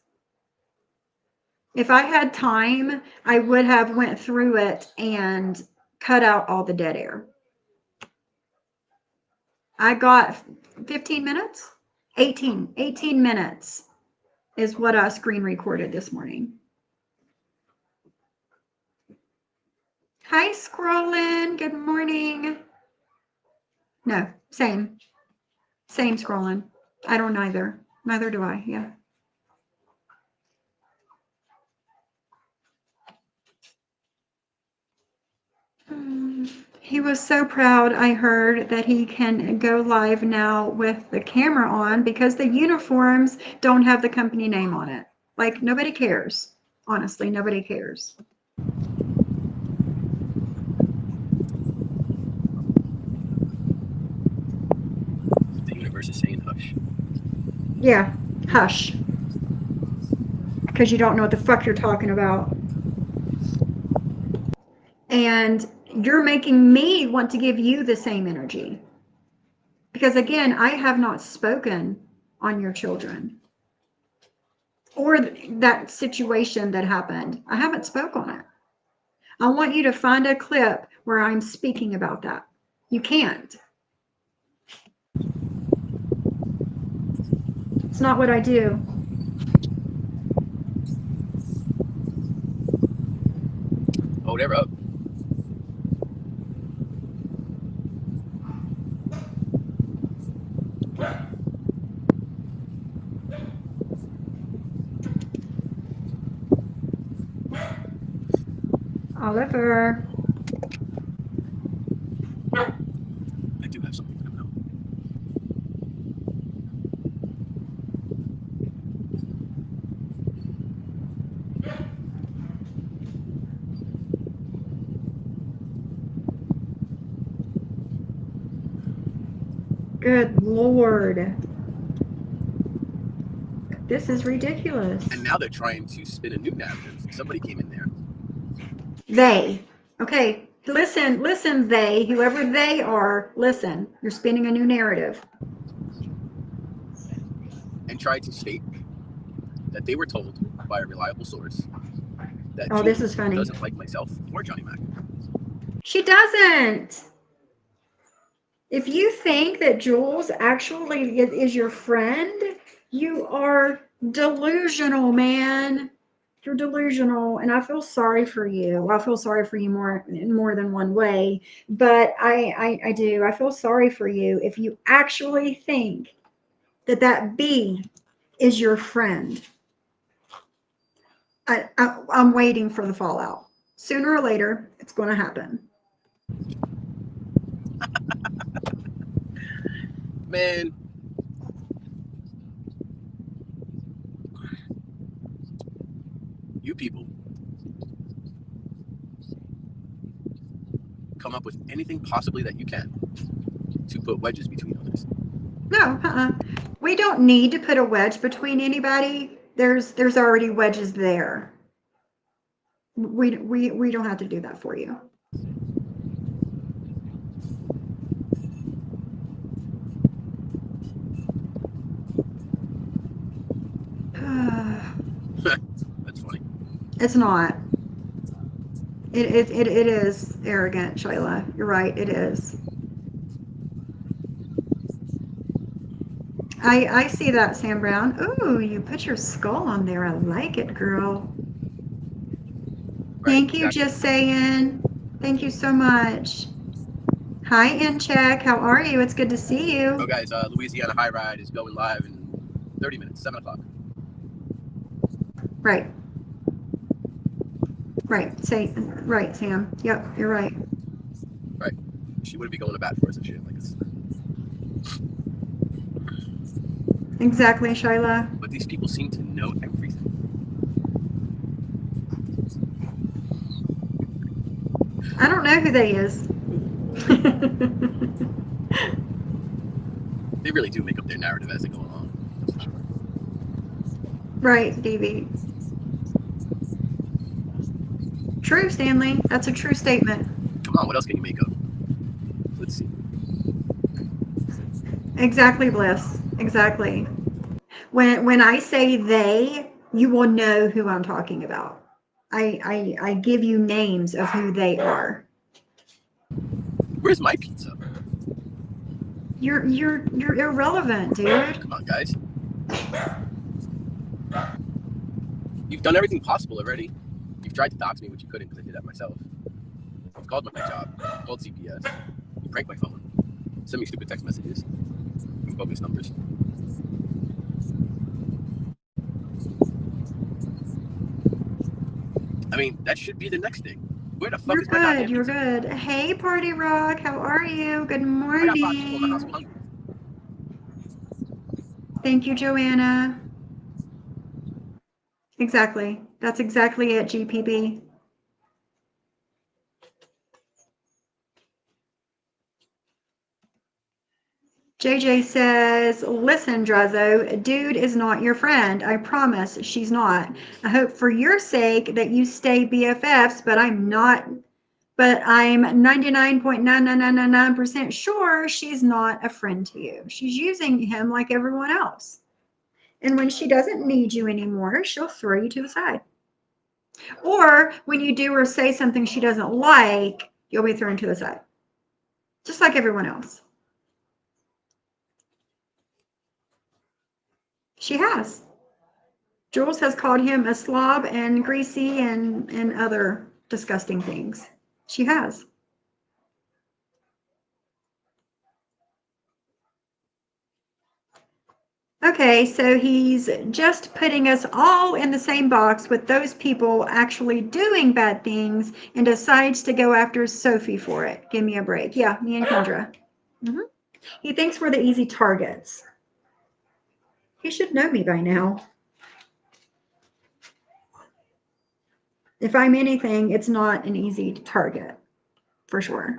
If I had time, I would have went through it and cut out all the dead air. I got 15 minutes, 18 minutes is what I screen recorded this morning. Hi, Scrollin'. Good morning. No, same Scrollin'. I don't either. Neither do I. Yeah. He was so proud, I heard, that he can go live now with the camera on because the uniforms don't have the company name on it. Like, nobody cares. Honestly, nobody cares. The universe is saying hush. Yeah, hush. Because you don't know what the fuck you're talking about. And you're making me want to give you the same energy. Because again, I have not spoken on your children or that situation that happened. I haven't spoke on it. I want you to find a clip where I'm speaking about that. You can't. It's not what I do. Oh, they're up. Oliver. I do have something for them now. Good Lord. This is ridiculous. And now they're trying to spin a new narrative. Somebody came in there. They. Okay, listen, they, whoever they are, listen. You're spinning a new narrative. And tried to state that they were told by a reliable source that This is funny. doesn't like myself or Johnny Mac. She doesn't. If you think that Jules actually is your friend, you are delusional, man. You're delusional, and I feel sorry for you. Well, I feel sorry for you in more than one way, but I do. I feel sorry for you if you actually think that B is your friend. I'm waiting for the fallout. Sooner or later, it's going to happen. Man, you people come up with anything possibly that you can to put wedges between others. No, we don't need to put a wedge between anybody. There's already wedges there. We don't have to do that for you. That's funny. It's not. It is arrogant, Shayla. You're right. It is. I see that, Sam Brown. Ooh, you put your skull on there. I like it, girl. Right, Thank you, exactly. just saying. Thank you so much. Hi, Incheck. How are you? It's good to see you. Oh, guys, Louisiana High Ride is going live in 30 minutes, 7 o'clock. Right. Right. Right, Sam. Yep, you're right. Right. She wouldn't be going to bat for us if she didn't like us. Exactly, Shyla. But these people seem to know everything. I don't know who they is. They really do make up their narrative as they go along. That's for sure. Right, DV. True, Stanley. That's a true statement. Come on, what else can you make up? Let's see. Exactly, Bliss. Exactly. When I say they, you will know who I'm talking about. I give you names of who they are. Where's my pizza? You're irrelevant, dude. Come on, guys. You've done everything possible already. You've tried to dox me, which you couldn't because I did that myself. You've called my job. You've called CPS. You pranked my phone. Sent me stupid text messages. Bogus numbers. I mean, that should be the next thing. Where the fuck You're is my goddamn good. You're pizza? good. Hey, Party Rock. How are you? Good I got 5 people in my house. morning. I'm hungry. Thank you, Joanna. Exactly. That's exactly it, GPB. JJ says, listen, Drazo, dude is not your friend. I promise she's not. I hope for your sake that you stay BFFs, but I'm 99.99999% sure she's not a friend to you. She's using him like everyone else. And when she doesn't need you anymore, she'll throw you to the side. Or when you do or say something she doesn't like, you'll be thrown to the side. Just like everyone else. She has. Jules has called him a slob and greasy and other disgusting things. She has. Okay, so he's just putting us all in the same box with those people actually doing bad things and decides to go after Sophie for it. Give me a break. Yeah, me and Kendra. He thinks we're the easy targets. He should know me by now. If I'm anything, it's not an easy target, for sure.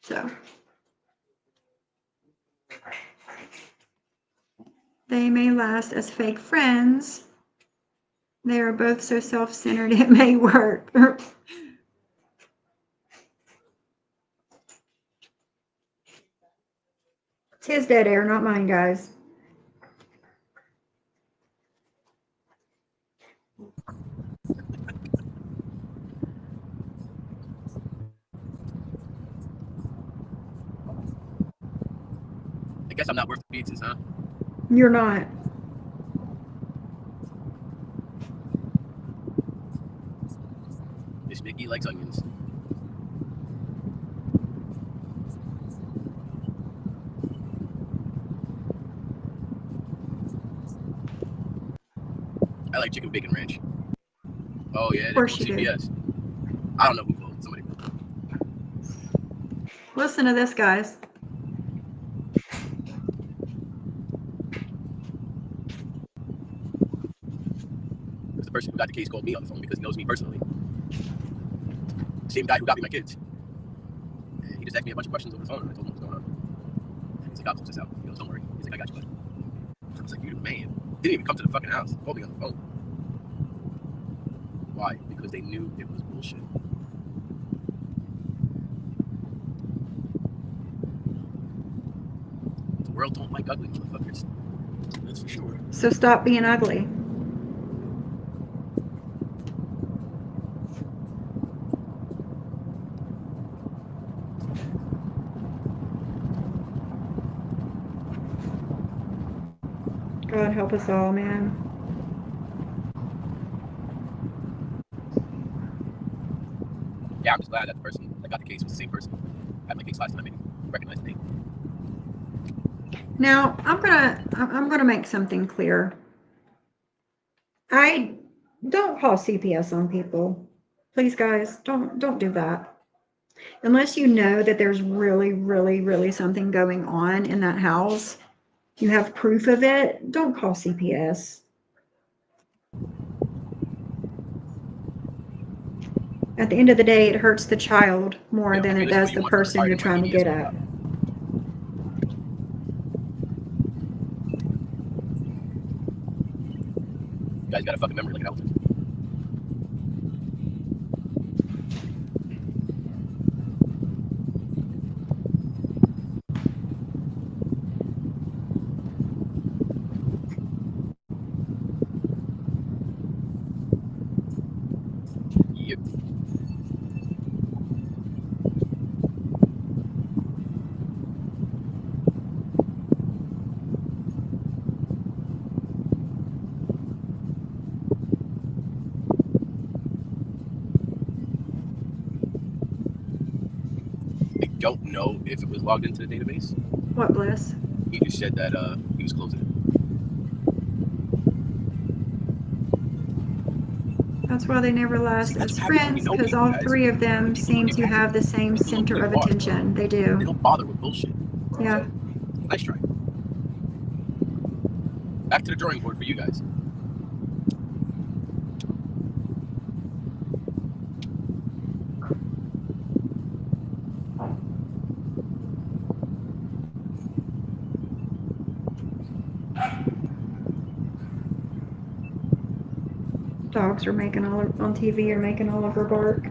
So. They may last as fake friends. They are both so self-centered it may work. It's his dead air, not mine, guys. I guess I'm not worth the pizzas, huh? You're not. Miss Mickey likes onions. I like chicken bacon ranch. Oh yeah, Of they course pulled you do. CPS. I don't know who pulled. Somebody pulled. Listen to this, guys. Because the person who got the case called me on the phone because he knows me personally. Same guy who got me my kids. And he just asked me a bunch of questions over the phone, and I told him what was going on. And he's like, "I'll close this out." He goes, "Don't worry." He's like, "I got you, bud." I was like, "You the man." Didn't even come to the fucking house. Called me on the phone. Why? Because they knew it was bullshit. The world don't like ugly motherfuckers. That's for sure. So stop being ugly. God help us all, man. Yeah, I'm just glad that the person that got the case was the same person who had my case last time. Maybe recognize the name. Now, I'm gonna make something clear. I don't call CPS on people. Please, guys, don't do that. Unless you know that there's really, really, really something going on in that house, you have proof of it, don't call CPS. At the end of the day, it hurts the child more Yeah, than I it mean, listen, does what the you want from person you're retarded trying to BS get for at. that. You guys got a fucking memory like an elephant. Yep. I don't know if it was logged into the database. What, Bliss? He just said that he was closing it. That's why they never last See, that's as what happens when you friends, know because people, all guys. three of them People seem don't to get have the passionate. same People know who center you of are. attention. They They do. don't bother with bullshit. Yeah. So, nice try. Back to the drawing board for you guys. Dogs are making on TV are making Oliver bark.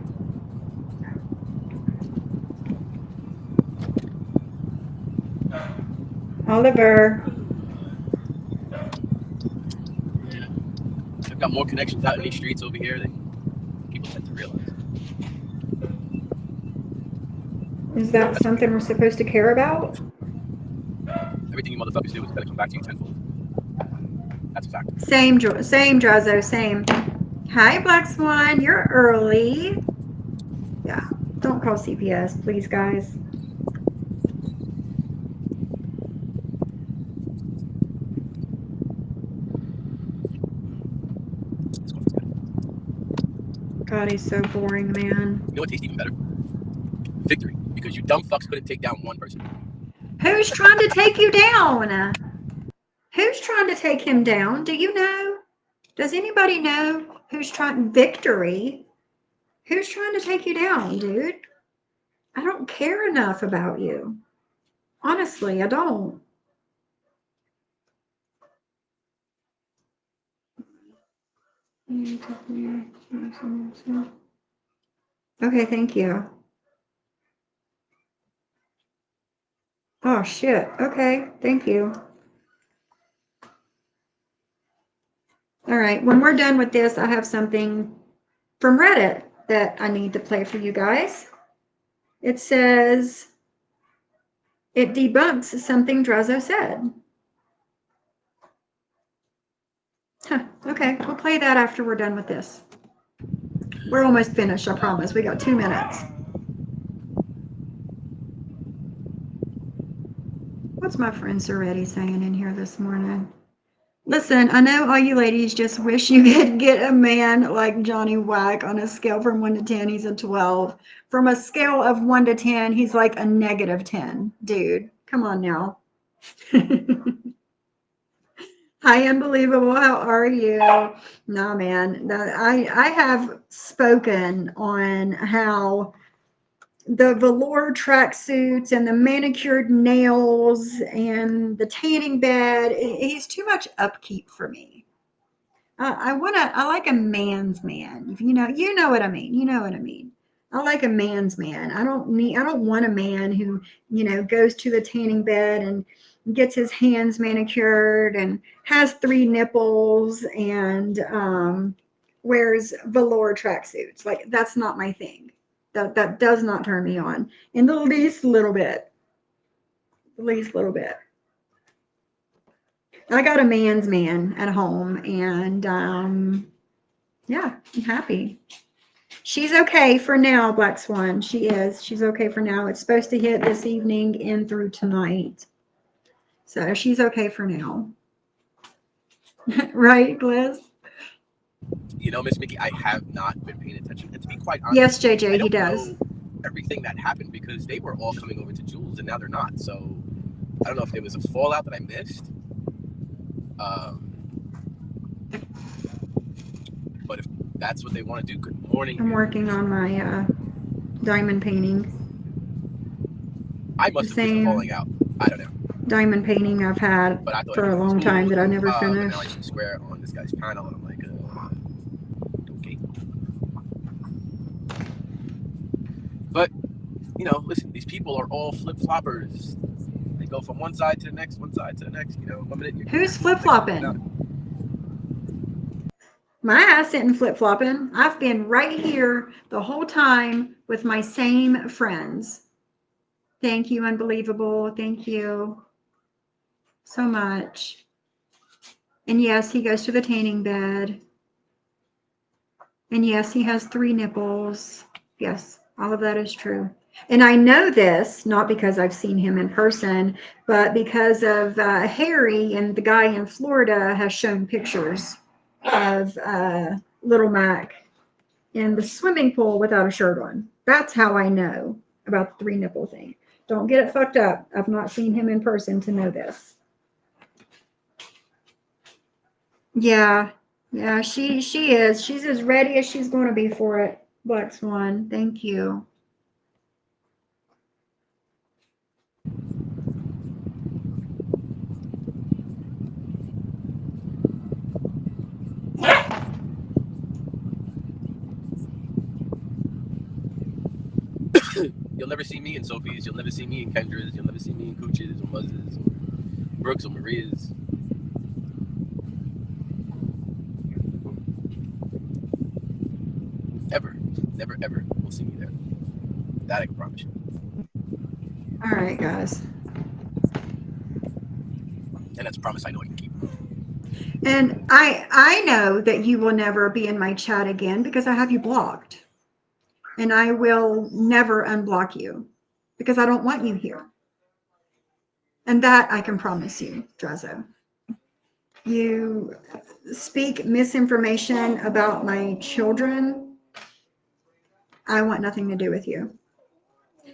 Oliver. Yeah. I've got more connections out in these streets over here than people tend to realize. Is that That's something okay. we're supposed to care about? Everything you motherfuckers do is gonna come back to you tenfold. That's a fact. Same, Drazo, same. Hi, Black Swan. You're early. Yeah. Don't call CPS, please, guys. This coffee's good. God, he's so boring, man. You know what tastes even better? Victory. Because you dumb fucks couldn't take down one person. Who's trying to take you down? Who's trying to take him down? Do you know? Does anybody know who's trying? Victory? Who's trying to take you down, dude? I don't care enough about you. Honestly, I don't. Okay, thank you. Oh, shit. Okay, thank you. All right, when we're done with this, I have something from Reddit that I need to play for you guys. It says, it debunks something Drazo said. Huh, okay, we'll play that after we're done with this. We're almost finished, I promise. We got 2 minutes. What's my friend Soretti saying in here this morning? Listen, I know all you ladies just wish you could get a man like Johnny Whack on a scale from 1 to 10. He's a 12. From a scale of 1 to 10, he's like a -10. Dude, come on now. Hi, Unbelievable. How are you? Nah, man. I have spoken on how the velour tracksuits and the manicured nails and the tanning bed, he's too much upkeep for me. I like a man's man. You know what I mean. You know what I mean. I like a man's man. I don't want a man who, goes to the tanning bed and gets his hands manicured and has 3 nipples and wears velour tracksuits. Like, that's not my thing. That does not turn me on in the least little bit. The least little bit. I got a man's man at home, and yeah, I'm happy. She's okay for now, Black Swan. She is. She's okay for now. It's supposed to hit this evening and through tonight. So she's okay for now. Right, Liz? Miss Mickey, I have not been paying attention. And to be quite honest, Yes, JJ, I don't he does. know everything that happened because they were all coming over to Jules and now they're not. So I don't know if there was a fallout that I missed. But if that's what they want to do, good morning. I'm working on my diamond painting. I must have missed falling out. I don't know. Diamond painting I've had for a long time that I never finished. And now I see square on this guy's panel, and I'm like, okay. But listen, these people are all flip floppers. They go from one side to the next, one side to the next. One minute. Who's flip flopping? My ass isn't flip flopping. I've been right here the whole time with my same friends. Thank you, Unbelievable. Thank you so much. And yes, he goes to the tanning bed. And yes, he has 3 nipples. Yes, all of that is true. And I know this, not because I've seen him in person, but because of Harry, and the guy in Florida has shown pictures of Little Mac in the swimming pool without a shirt on. That's how I know about the 3 nipple thing. Don't get it fucked up. I've not seen him in person to know this. Yeah, she is. She's as ready as she's going to be for it. Black Swan, thank you. You'll never see me in Sophie's. You'll never see me in Kendra's. You'll never see me in Cooch's or Muzz's or Brooks or Maria's. Ever. Never, ever will see me there. That I can promise you. All right, guys. And that's a promise I know I can keep. And I know that you will never be in my chat again because I have you blocked. And I will never unblock you because I don't want you here. And that I can promise you, Drazo. You speak misinformation about my children, I want nothing to do with you.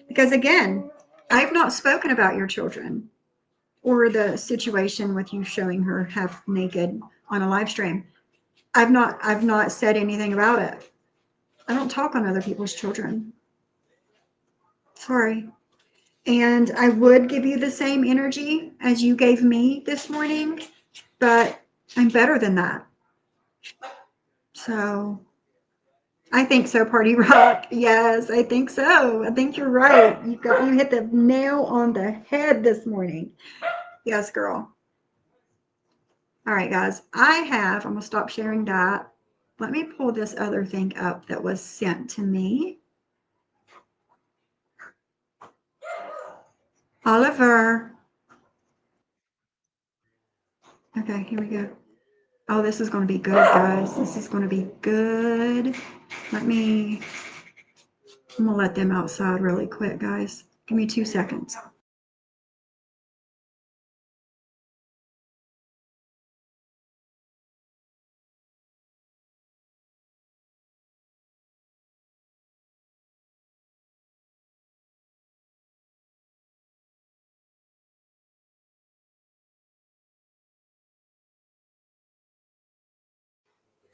Because again, I've not spoken about your children or the situation with you showing her half naked on a live stream. I've not said anything about it. I don't talk on other people's children. Sorry. And I would give you the same energy as you gave me this morning, but I'm better than that. So I think so, Party Rock. Yes, I think so. I think you're right. You hit the nail on the head this morning. Yes, girl. All right, guys. I'm gonna stop sharing that. Let me pull this other thing up that was sent to me. Oliver. Okay, here we go. Oh, this is going to be good, guys. This is going to be good. I'm going to let them outside really quick, guys. Give me 2 seconds.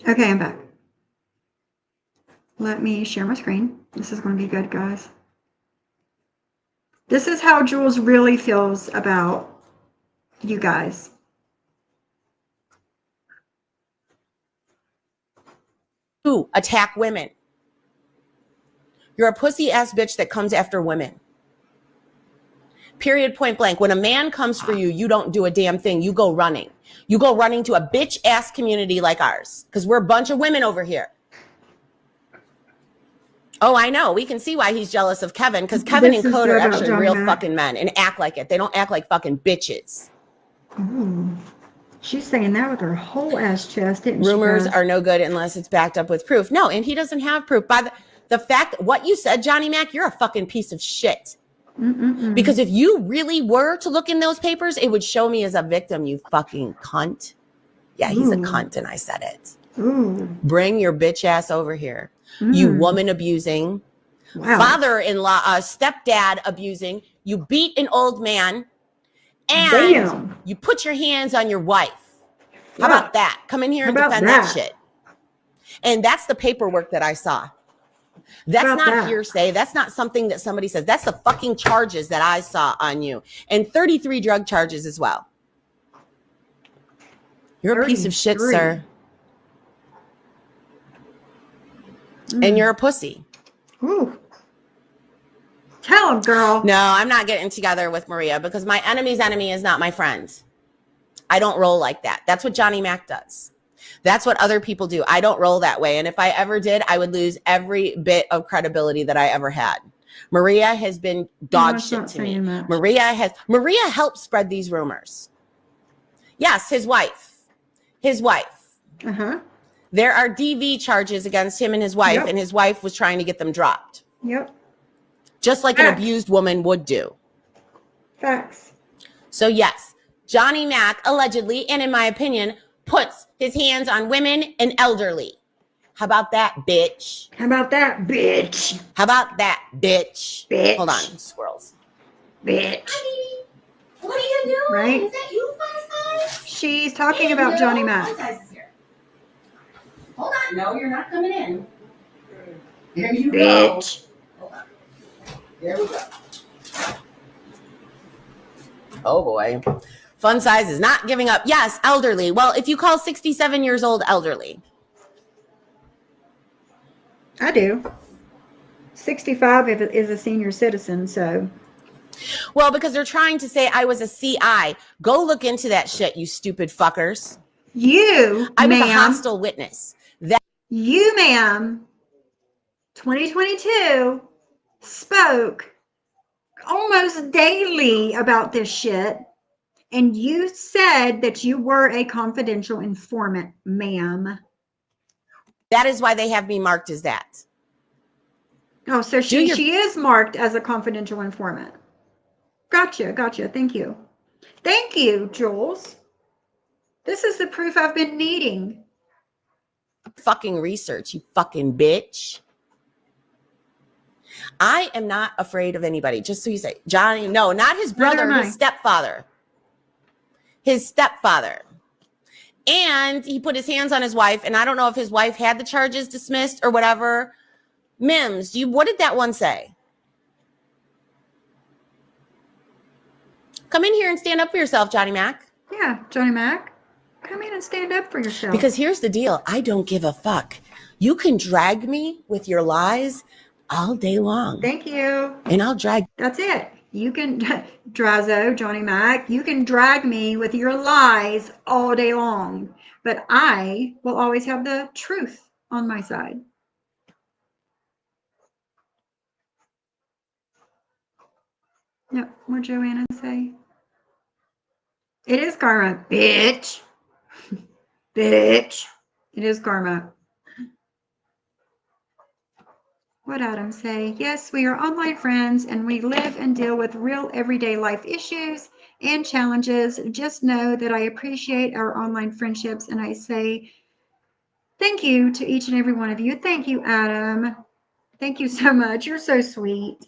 Okay, I'm back. Let me share my screen. This is going to be good, guys. This is how Jules really feels about you guys. To attack women. You're a pussy ass bitch that comes after women. Period, point blank. When a man comes for you, you don't do a damn thing. You go running. You go running to a bitch ass community like ours. Because we're a bunch of women over here. Oh, I know. We can see why he's jealous of Kevin. Because Kevin and Code are actually real fucking men and act like it. They don't act like fucking bitches. Ooh. She's saying that with her whole ass chest, didn't she? Rumors are no good unless it's backed up with proof. No, and he doesn't have proof. By the fact, what you said, Johnny Mac, you're a fucking piece of shit. Because if you really were to look in those papers, it would show me as a victim, you fucking cunt. Yeah, he's a cunt, and I said it. Bring your bitch ass over here. You woman abusing, father-in-law, stepdad abusing. You beat an old man, and you put your hands on your wife. How about that? Come in here and defend that shit. And that's the paperwork that I saw. That's not hearsay. That's not something that somebody says. That's the fucking charges that I saw on you. And 33 drug charges as well. You're a piece of shit, sir. And you're a pussy. Ooh. Tell him, girl. No, I'm not getting together with Maria because my enemy's enemy is not my friend. I don't roll like that. That's what Johnny Mac does. That's what other people do. I don't roll that way. And if I ever did, I would lose every bit of credibility that I ever had. Maria has been dog shit to me. Maria helped spread these rumors. Yes, his wife. Uh-huh. There are DV charges against him and his wife, and his wife was trying to get them dropped. Yep. Just like an abused woman would do. Facts. So yes, Johnny Mac allegedly, and in my opinion, puts his hands on women and elderly. How about that, bitch? How about that, bitch? How about that, bitch? Bitch. Hold on, squirrels. Bitch. Hi, what are you doing? Right? Is that you, Fun Size? She's talking about Johnny Mac. Fun Size is here. Hold on. No, you're not coming in. There you bitch. Go. Hold on. There we go. Oh, boy. Fun Size is not giving up. Yes, elderly. Well, if you call 67 years old elderly. I do. 65 is a senior citizen, so. Well, because they're trying to say I was a CI. Go look into that shit, you stupid fuckers. I was a hostile witness. You, ma'am, 2022, spoke almost daily about this shit. And you said that you were a confidential informant, ma'am. That is why they have me marked as that. Oh, so she is marked as a confidential informant. Gotcha. Thank you. Thank you, Jules. This is the proof I've been needing. Fucking research, you fucking bitch. I am not afraid of anybody. Just so you say, Johnny, no, not his brother, his stepfather. His stepfather. And he put his hands on his wife. And I don't know if his wife had the charges dismissed or whatever. Mims, what did that one say? Come in here and stand up for yourself, Johnny Mac. Yeah, Johnny Mac. come in and stand up for yourself. Because here's the deal. I don't give a fuck. You can drag me with your lies all day long. Thank you. And I'll drag. That's it. You can, Drazo, Johnny Mac, you can drag me with your lies all day long, but I will always have the truth on my side. Yep, what'd Joanna say? It is karma, bitch. Bitch. It is karma. What Adam say? Yes, we are online friends and we live and deal with real everyday life issues and challenges. Just know that I appreciate our online friendships and I say thank you to each and every one of you. Thank you, Adam. Thank you so much. You're so sweet.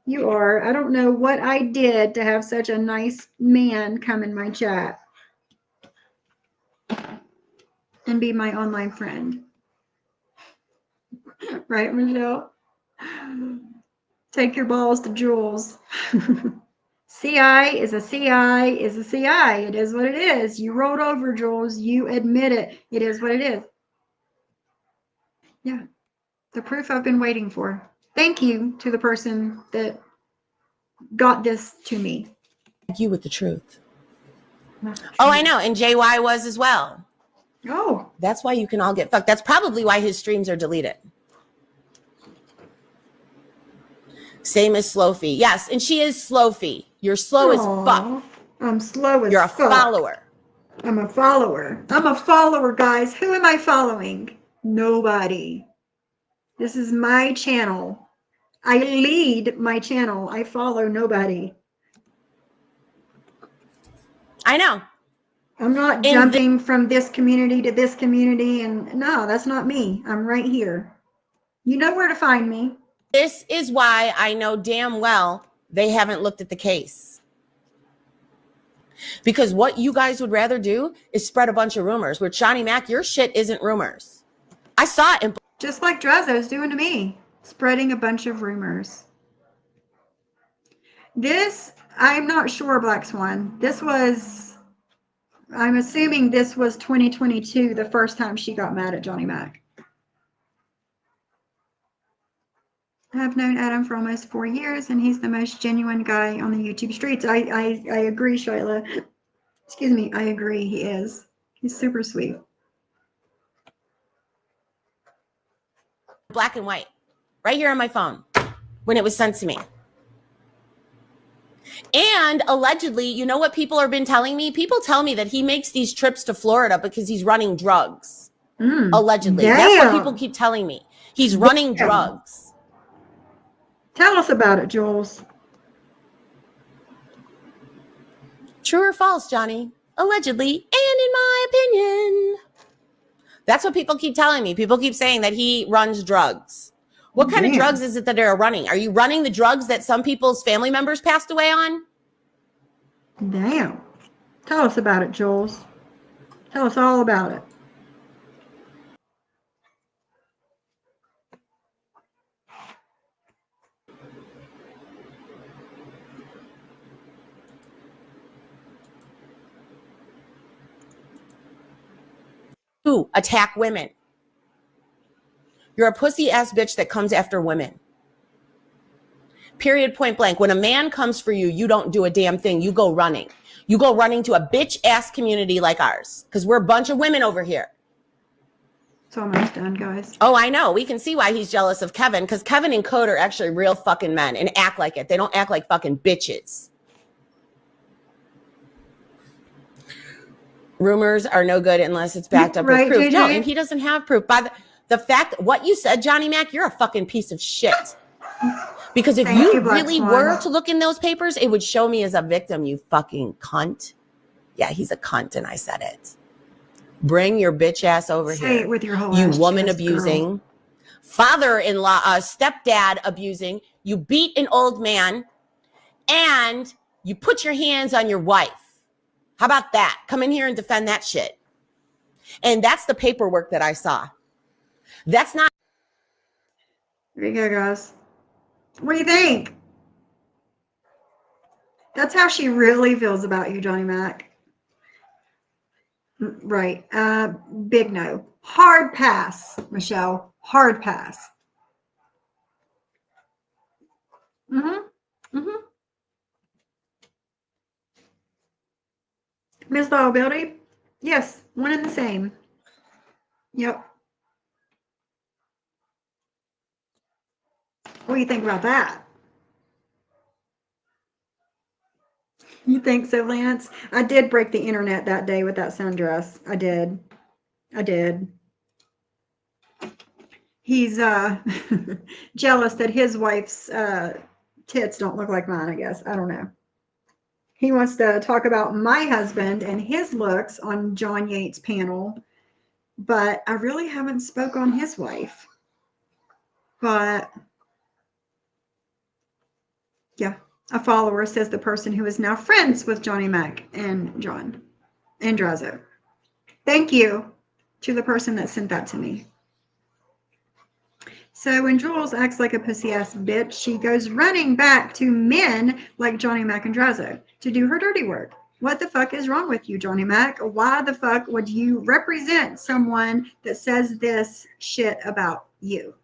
You are. I don't know what I did to have such a nice man come in my chat and be my online friend. Right, Michelle? Take your balls to Jules. CI is a CI is a CI. It is what it is. You rolled over, Jules. You admit it. It is what it is. Yeah. The proof I've been waiting for. Thank you to the person that got this to me. Thank you with the truth. Oh, I know. And JY was as well. Oh. That's why you can all get fucked. That's probably why his streams are deleted. Same as Slowfie. Yes, and she is Slowfie. You're slow as fuck. I'm slow as You're a fuck. follower. I'm a follower. I'm a follower, guys. Who am I following? Nobody. This is my channel. I lead my channel. I follow nobody. I know. I'm not jumping from this community to this community. And no, that's not me. I'm right here. You know where to find me. This is why I know damn well they haven't looked at the case. Because what you guys would rather do is spread a bunch of rumors. With Johnny Mac, your shit isn't rumors. I saw it. Just like Drazo's doing to me. Spreading a bunch of rumors. This, I'm not sure, Black Swan. This was, I'm assuming this was 2022, the first time she got mad at Johnny Mac. I've known Adam for almost 4 years, and he's the most genuine guy on the YouTube streets. I agree, Shyla. Excuse me, I agree, he is. He's super sweet. Black and white. Right here on my phone. When it was sent to me. And allegedly, you know what people have been telling me? People tell me that he makes these trips to Florida because he's running drugs. Allegedly. Damn. That's what people keep telling me. He's running drugs. Tell us about it, Jules. True or false, Johnny? Allegedly, and in my opinion. That's what people keep telling me. People keep saying that he runs drugs. What kind of drugs is it that they're running? Are you running the drugs that some people's family members passed away on? Damn. Tell us about it, Jules. Tell us all about it. Who attack women? You're a pussy ass bitch that comes after women. Period, point blank. When a man comes for you, you don't do a damn thing. You go running. You go running to a bitch ass community like ours. Because we're a bunch of women over here. It's almost done, guys. Oh, I know. We can see why he's jealous of Kevin. Because Kevin and Code are actually real fucking men and act like it. They don't act like fucking bitches. Rumors are no good unless it's backed up with proof. JJ? No, and he doesn't have proof. By the fact that what you said, Johnny Mac, you're a fucking piece of shit. Because if you really were to look in those papers, it would show me as a victim, you fucking cunt. Yeah, he's a cunt, and I said it. Bring your bitch ass over here. Say it with your whole you ass woman chest, abusing, girl. Father-in-law, stepdad abusing. You beat an old man, and you put your hands on your wife. How about that? Come in here and defend that shit. And that's the paperwork that I saw. That's not. There you go, guys. What do you think? That's how she really feels about you, Johnny Mac. Right. Big no. Hard pass, Michelle. Hard pass. Miss Liability? Yes, one and the same. Yep. What do you think about that? You think so, Lance? I did break the internet that day with that sundress. I did. I did. He's jealous that his wife's tits don't look like mine, I guess. I don't know. He wants to talk about my husband and his looks on John Yates' panel, but I really haven't spoke on his wife. But yeah, a follower says the person who is now friends with Johnny Mac and John Andrazo. Thank you to the person that sent that to me. So when Jules acts like a pussy-ass bitch, she goes running back to men like Johnny Mac and Drazo to do her dirty work. What the fuck is wrong with you, Johnny Mac? Why the fuck would you represent someone that says this shit about you?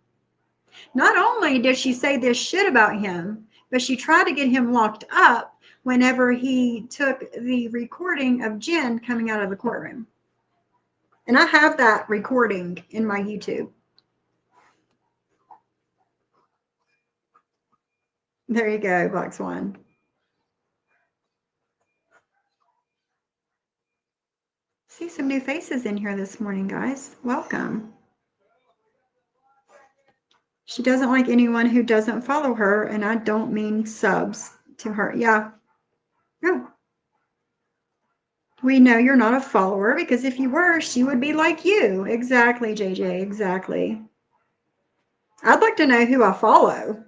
Not only did she say this shit about him, but she tried to get him locked up whenever he took the recording of Jen coming out of the courtroom. And I have that recording in my YouTube. There you go, Box One. See some new faces in here this morning, guys. Welcome. She doesn't like anyone who doesn't follow her, and I don't mean subs to her. Yeah. No. We know you're not a follower because if you were, she would be like you. Exactly, JJ. Exactly. I'd like to know who I follow.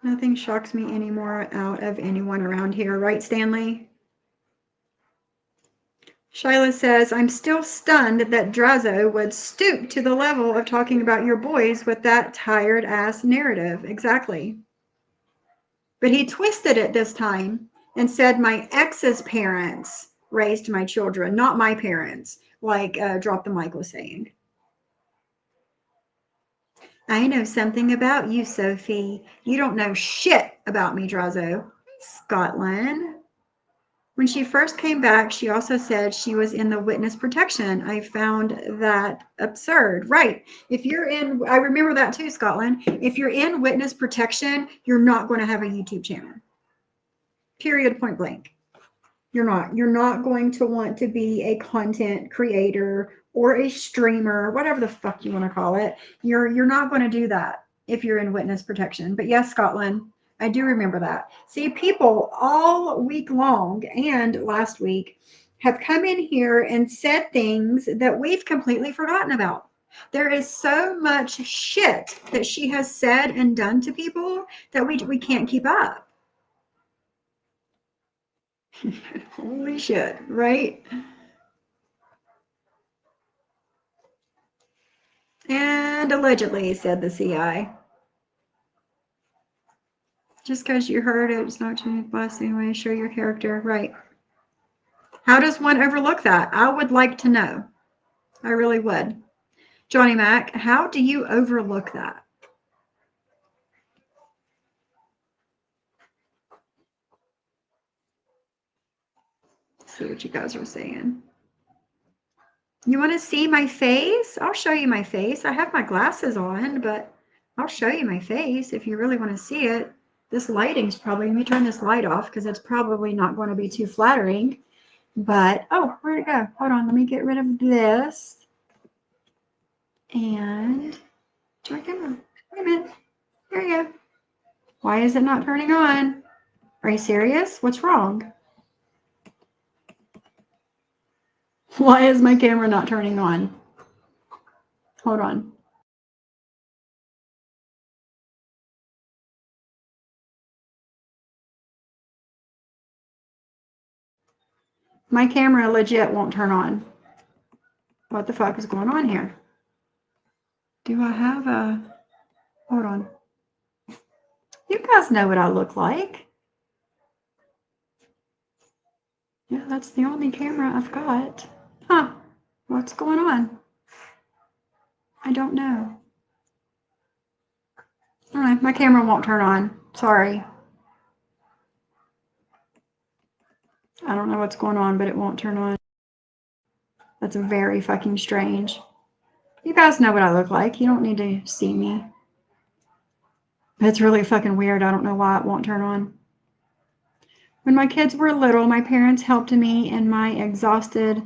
Nothing shocks me anymore out of anyone around here, right, Stanley? Shyla says, I'm still stunned that Drazo would stoop to the level of talking about your boys with that tired ass narrative. Exactly. But he twisted it this time and said my ex's parents raised my children, not my parents, like Drop the Mic was saying. I know something about you, Sophie. You don't know shit about me, Drazo. Scotland. When she first came back, she also said she was in the witness protection. I found that absurd. Right. If you're in, I remember that too, Scotland. If you're in witness protection, you're not going to have a YouTube channel. Period, point blank. You're not. You're not going to want to be a content creator or a streamer, whatever the fuck you want to call it. You're not going to do that if you're in witness protection. But yes, Scotland, I do remember that. See, people all week long and last week have come in here and said things that we've completely forgotten about. There is so much shit that she has said and done to people that we can't keep up. Holy shit, right? And allegedly, said the CI. Just because you heard it, it's not too blessed anyway. Show your character. Right. How does one overlook that? I would like to know. I really would. Johnny Mac, how do you overlook that? Let's see what you guys are saying. You want to see my face? I'll show you my face. I have my glasses on, but I'll show you my face if you really want to see it. This lighting's probably, let me turn this light off because it's probably not going to be too flattering. But, oh, where'd it go? Hold on, let me get rid of this. And, turn camera. Wait a minute. There you go. Why is it not turning on? Are you serious? What's wrong? Why is my camera not turning on? Hold on. My camera legit won't turn on. What the fuck is going on here? Do I have a... Hold on. You guys know what I look like. Yeah, that's the only camera I've got. Huh. What's going on? I don't know. All right, my camera won't turn on. Sorry. I don't know what's going on, but it won't turn on. That's very fucking strange. You guys know what I look like. You don't need to see me. It's really fucking weird. I don't know why it won't turn on. When my kids were little, my parents helped me and my exhausted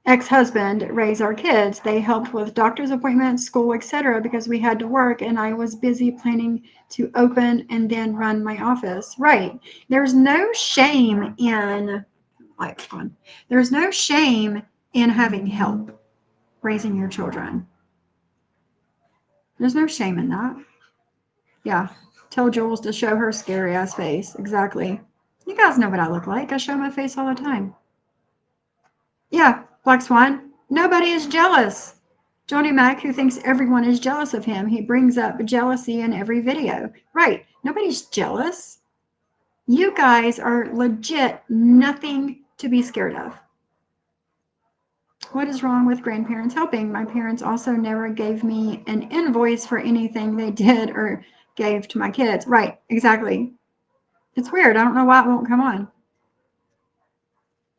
ex-husband raise our kids. They helped with doctor's appointments, school, etc. because we had to work and I was busy planning to open and then run my office. Right. There's no shame in there's no shame in having help raising your children. There's no shame in that. Yeah. Tell Jules to show her scary ass face. Exactly. You guys know what I look like. I show my face all the time. Yeah, Black Swan. Nobody is jealous. Johnny Mac, who thinks everyone is jealous of him, he brings up jealousy in every video. Right. Nobody's jealous. You guys are legit nothing to be scared of. What is wrong with grandparents helping? My parents also never gave me an invoice for anything they did or gave to my kids. Right, exactly. It's weird. I don't know why it won't come on.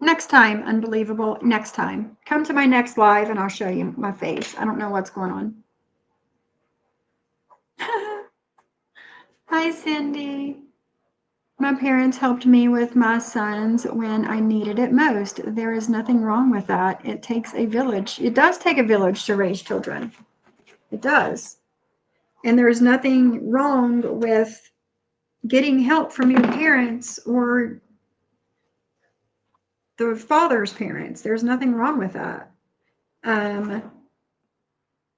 Next time, unbelievable. Next time. Come to my next live and I'll show you my face. I don't know what's going on. Hi, Cindy. My parents helped me with my sons when I needed it most. There is nothing wrong with that. It takes a village. It does take a village to raise children. It does. And there is nothing wrong with getting help from your parents or the father's parents. There's nothing wrong with that.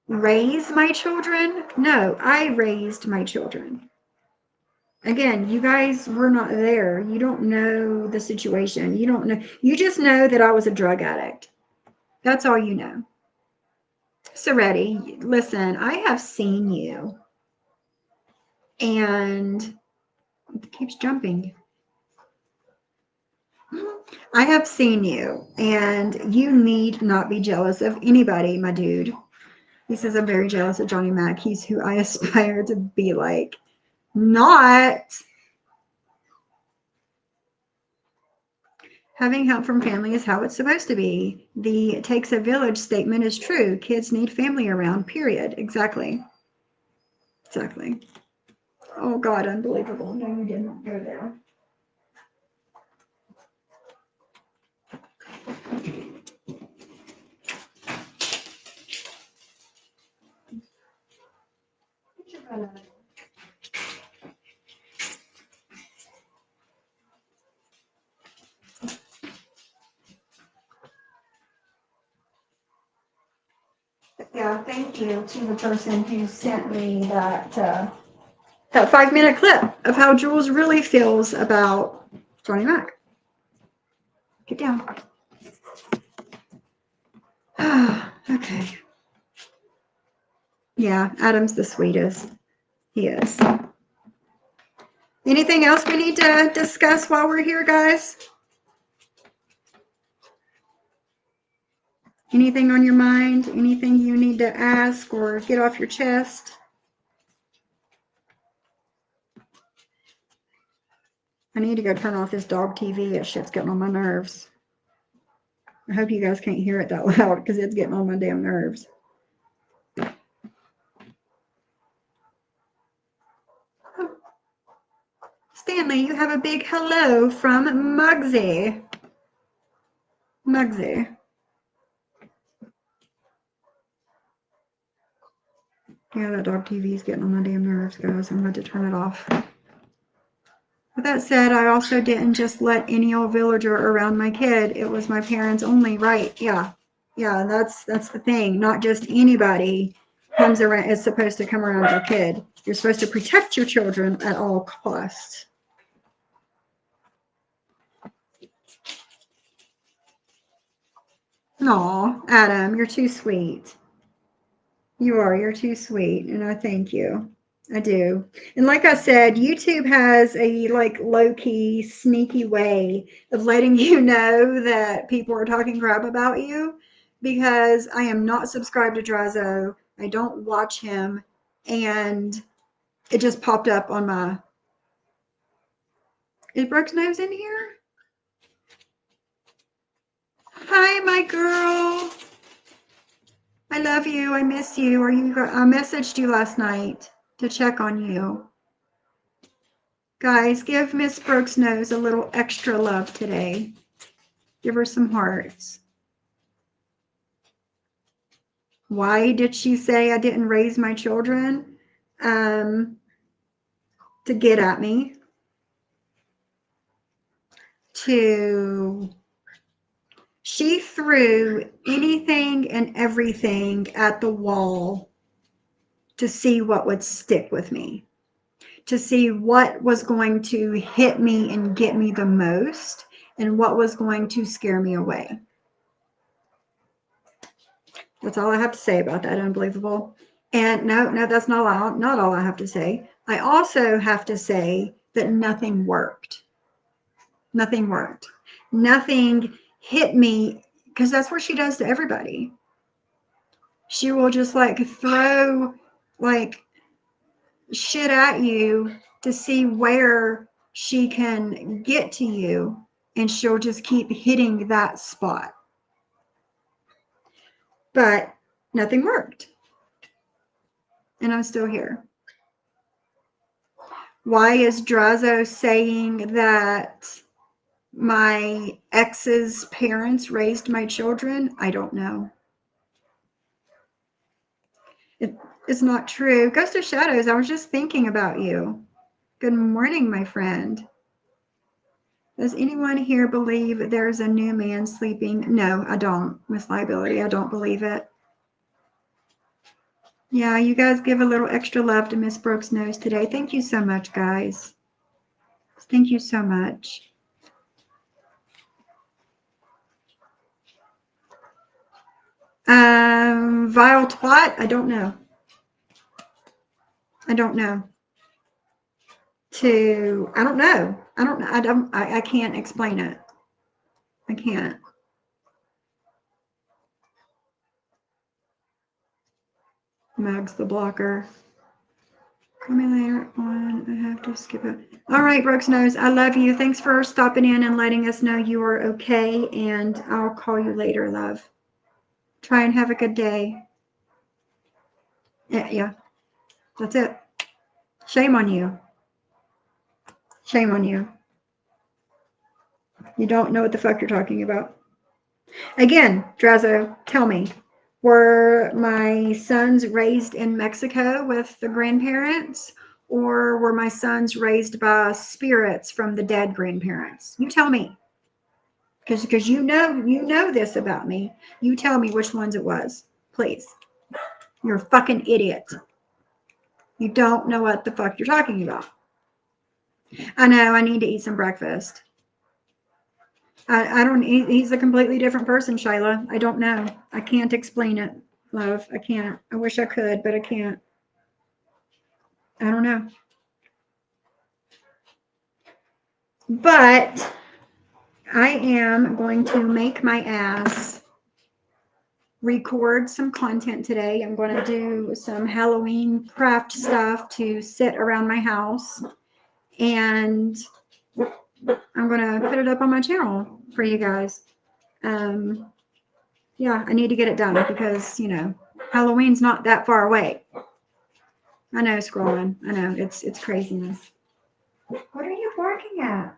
Raise my children? No, I raised my children. Again, you guys were not there. You don't know the situation. You don't know. You just know that I was a drug addict. That's all you know. Seretti, listen, I have seen you. And it keeps jumping. I have seen you, and you need not be jealous of anybody, my dude. He says, I'm very jealous of Johnny Mac. He's who I aspire to be like. Not. Having help from family is how it's supposed to be. The it takes a village statement is true. Kids need family around, period. Exactly. Exactly. Oh, God, unbelievable. No, you didn't go there. Yeah, thank you to the person who sent me that 5-minute clip of how Jules really feels about Johnny Mac. Get down. Okay. Yeah, Adam's the sweetest. He is. Anything else we need to discuss while we're here, guys? Anything on your mind? Anything you need to ask or get off your chest? I need to go turn off this dog TV. That shit's getting on my nerves. I hope you guys can't hear it that loud because it's getting on my damn nerves. Stanley, you have a big hello from Muggsy. Muggsy. Yeah, that dog TV is getting on my damn nerves, guys. I'm going to turn it off. With that said, I also didn't just let any old villager around my kid. It was my parents only, right? Yeah. Yeah, that's the thing. Not just anybody comes around is supposed to come around your kid. You're supposed to protect your children at all costs. Aw, Adam, you're too sweet. You are. You're too sweet, and I thank you. I do. And like I said, YouTube has a like low-key, sneaky way of letting you know that people are talking crap about you because I am not subscribed to Drazo. I don't watch him. And it just popped up on my... Is Brooke's nose in here? Hi, my girl. I love you. I miss you. I messaged you last night to check on you. Guys, give Miss Brooks Nose a little extra love today. Give her some hearts. Why did she say I didn't raise my children? To get at me. She threw anything and everything at the wall to see what would stick with me. To see what was going to hit me and get me the most and what was going to scare me away. That's all I have to say about that. Unbelievable. And no, that's not all I have to say. I also have to say that nothing worked. Nothing worked. Nothing hit me, because that's what she does to everybody. She will just like throw like shit at you to see where she can get to you, and she'll just keep hitting that spot. But nothing worked. And I'm still here. Why is Drazo saying that my ex's parents raised my children? I don't know. It's not true. Ghost of Shadows, I was just thinking about you. Good morning, my friend. Does anyone here believe there's a new man sleeping? No, I don't, Miss Liability. I don't believe it. Yeah, you guys give a little extra love to Miss Brooks Nose today. Thank you so much, guys. Thank you so much. Vile twat? I don't know. I don't know. I can't explain it. I can't. Mags the blocker. Call me later on. I have to skip it. All right, Brooks Nose, I love you. Thanks for stopping in and letting us know you are okay. And I'll call you later, love. Try and have a good day. Yeah. That's it. Shame on you. Shame on you. You don't know what the fuck you're talking about. Again, Drazo, tell me, were my sons raised in Mexico with the grandparents, or were my sons raised by spirits from the dead grandparents? You tell me. Because you know this about me. You tell me which ones it was, please. You're a fucking idiot. You don't know what the fuck you're talking about. I know I need to eat some breakfast. I don't, he's a completely different person, Shayla. I don't know. I can't explain it, love. I can't. I wish I could, but I can't. I don't know. But I am going to make my ass record some content today. I'm going to do some Halloween craft stuff to sit around my house. And I'm going to put it up on my channel for you guys. Yeah, I need to get it done because, you know, Halloween's not that far away. I know, scrolling. I know, it's craziness. What are you barking at?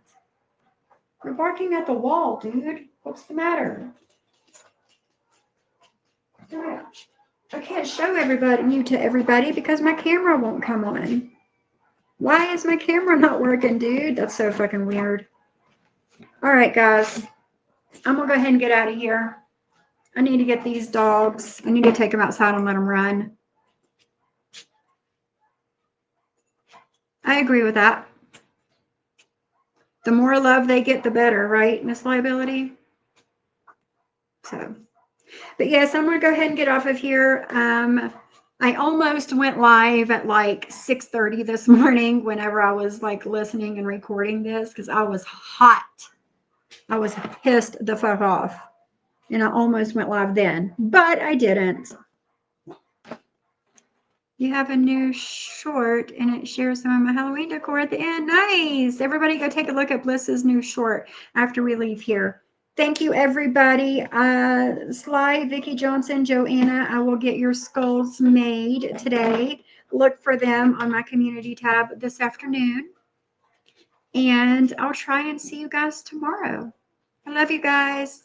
You're barking at the wall, dude. What's the matter? I can't show you to everybody because my camera won't come on. Why is my camera not working, dude? That's so fucking weird. All right, guys. I'm going to go ahead and get out of here. I need to get these dogs. I need to take them outside and let them run. I agree with that. The more love they get, the better, right, Miss Liability? So, but yes, I'm going to go ahead and get off of here. I almost went live at like 6:30 this morning whenever I was like listening and recording this because I was hot. I was pissed the fuck off. And I almost went live then, but I didn't. You have a new short and it shares some of my Halloween decor at the end. Nice. Everybody go take a look at Bliss's new short after we leave here. Thank you, everybody. Sly, Vicki Johnson, Joanna, I will get your skulls made today. Look for them on my community tab this afternoon. And I'll try and see you guys tomorrow. I love you guys.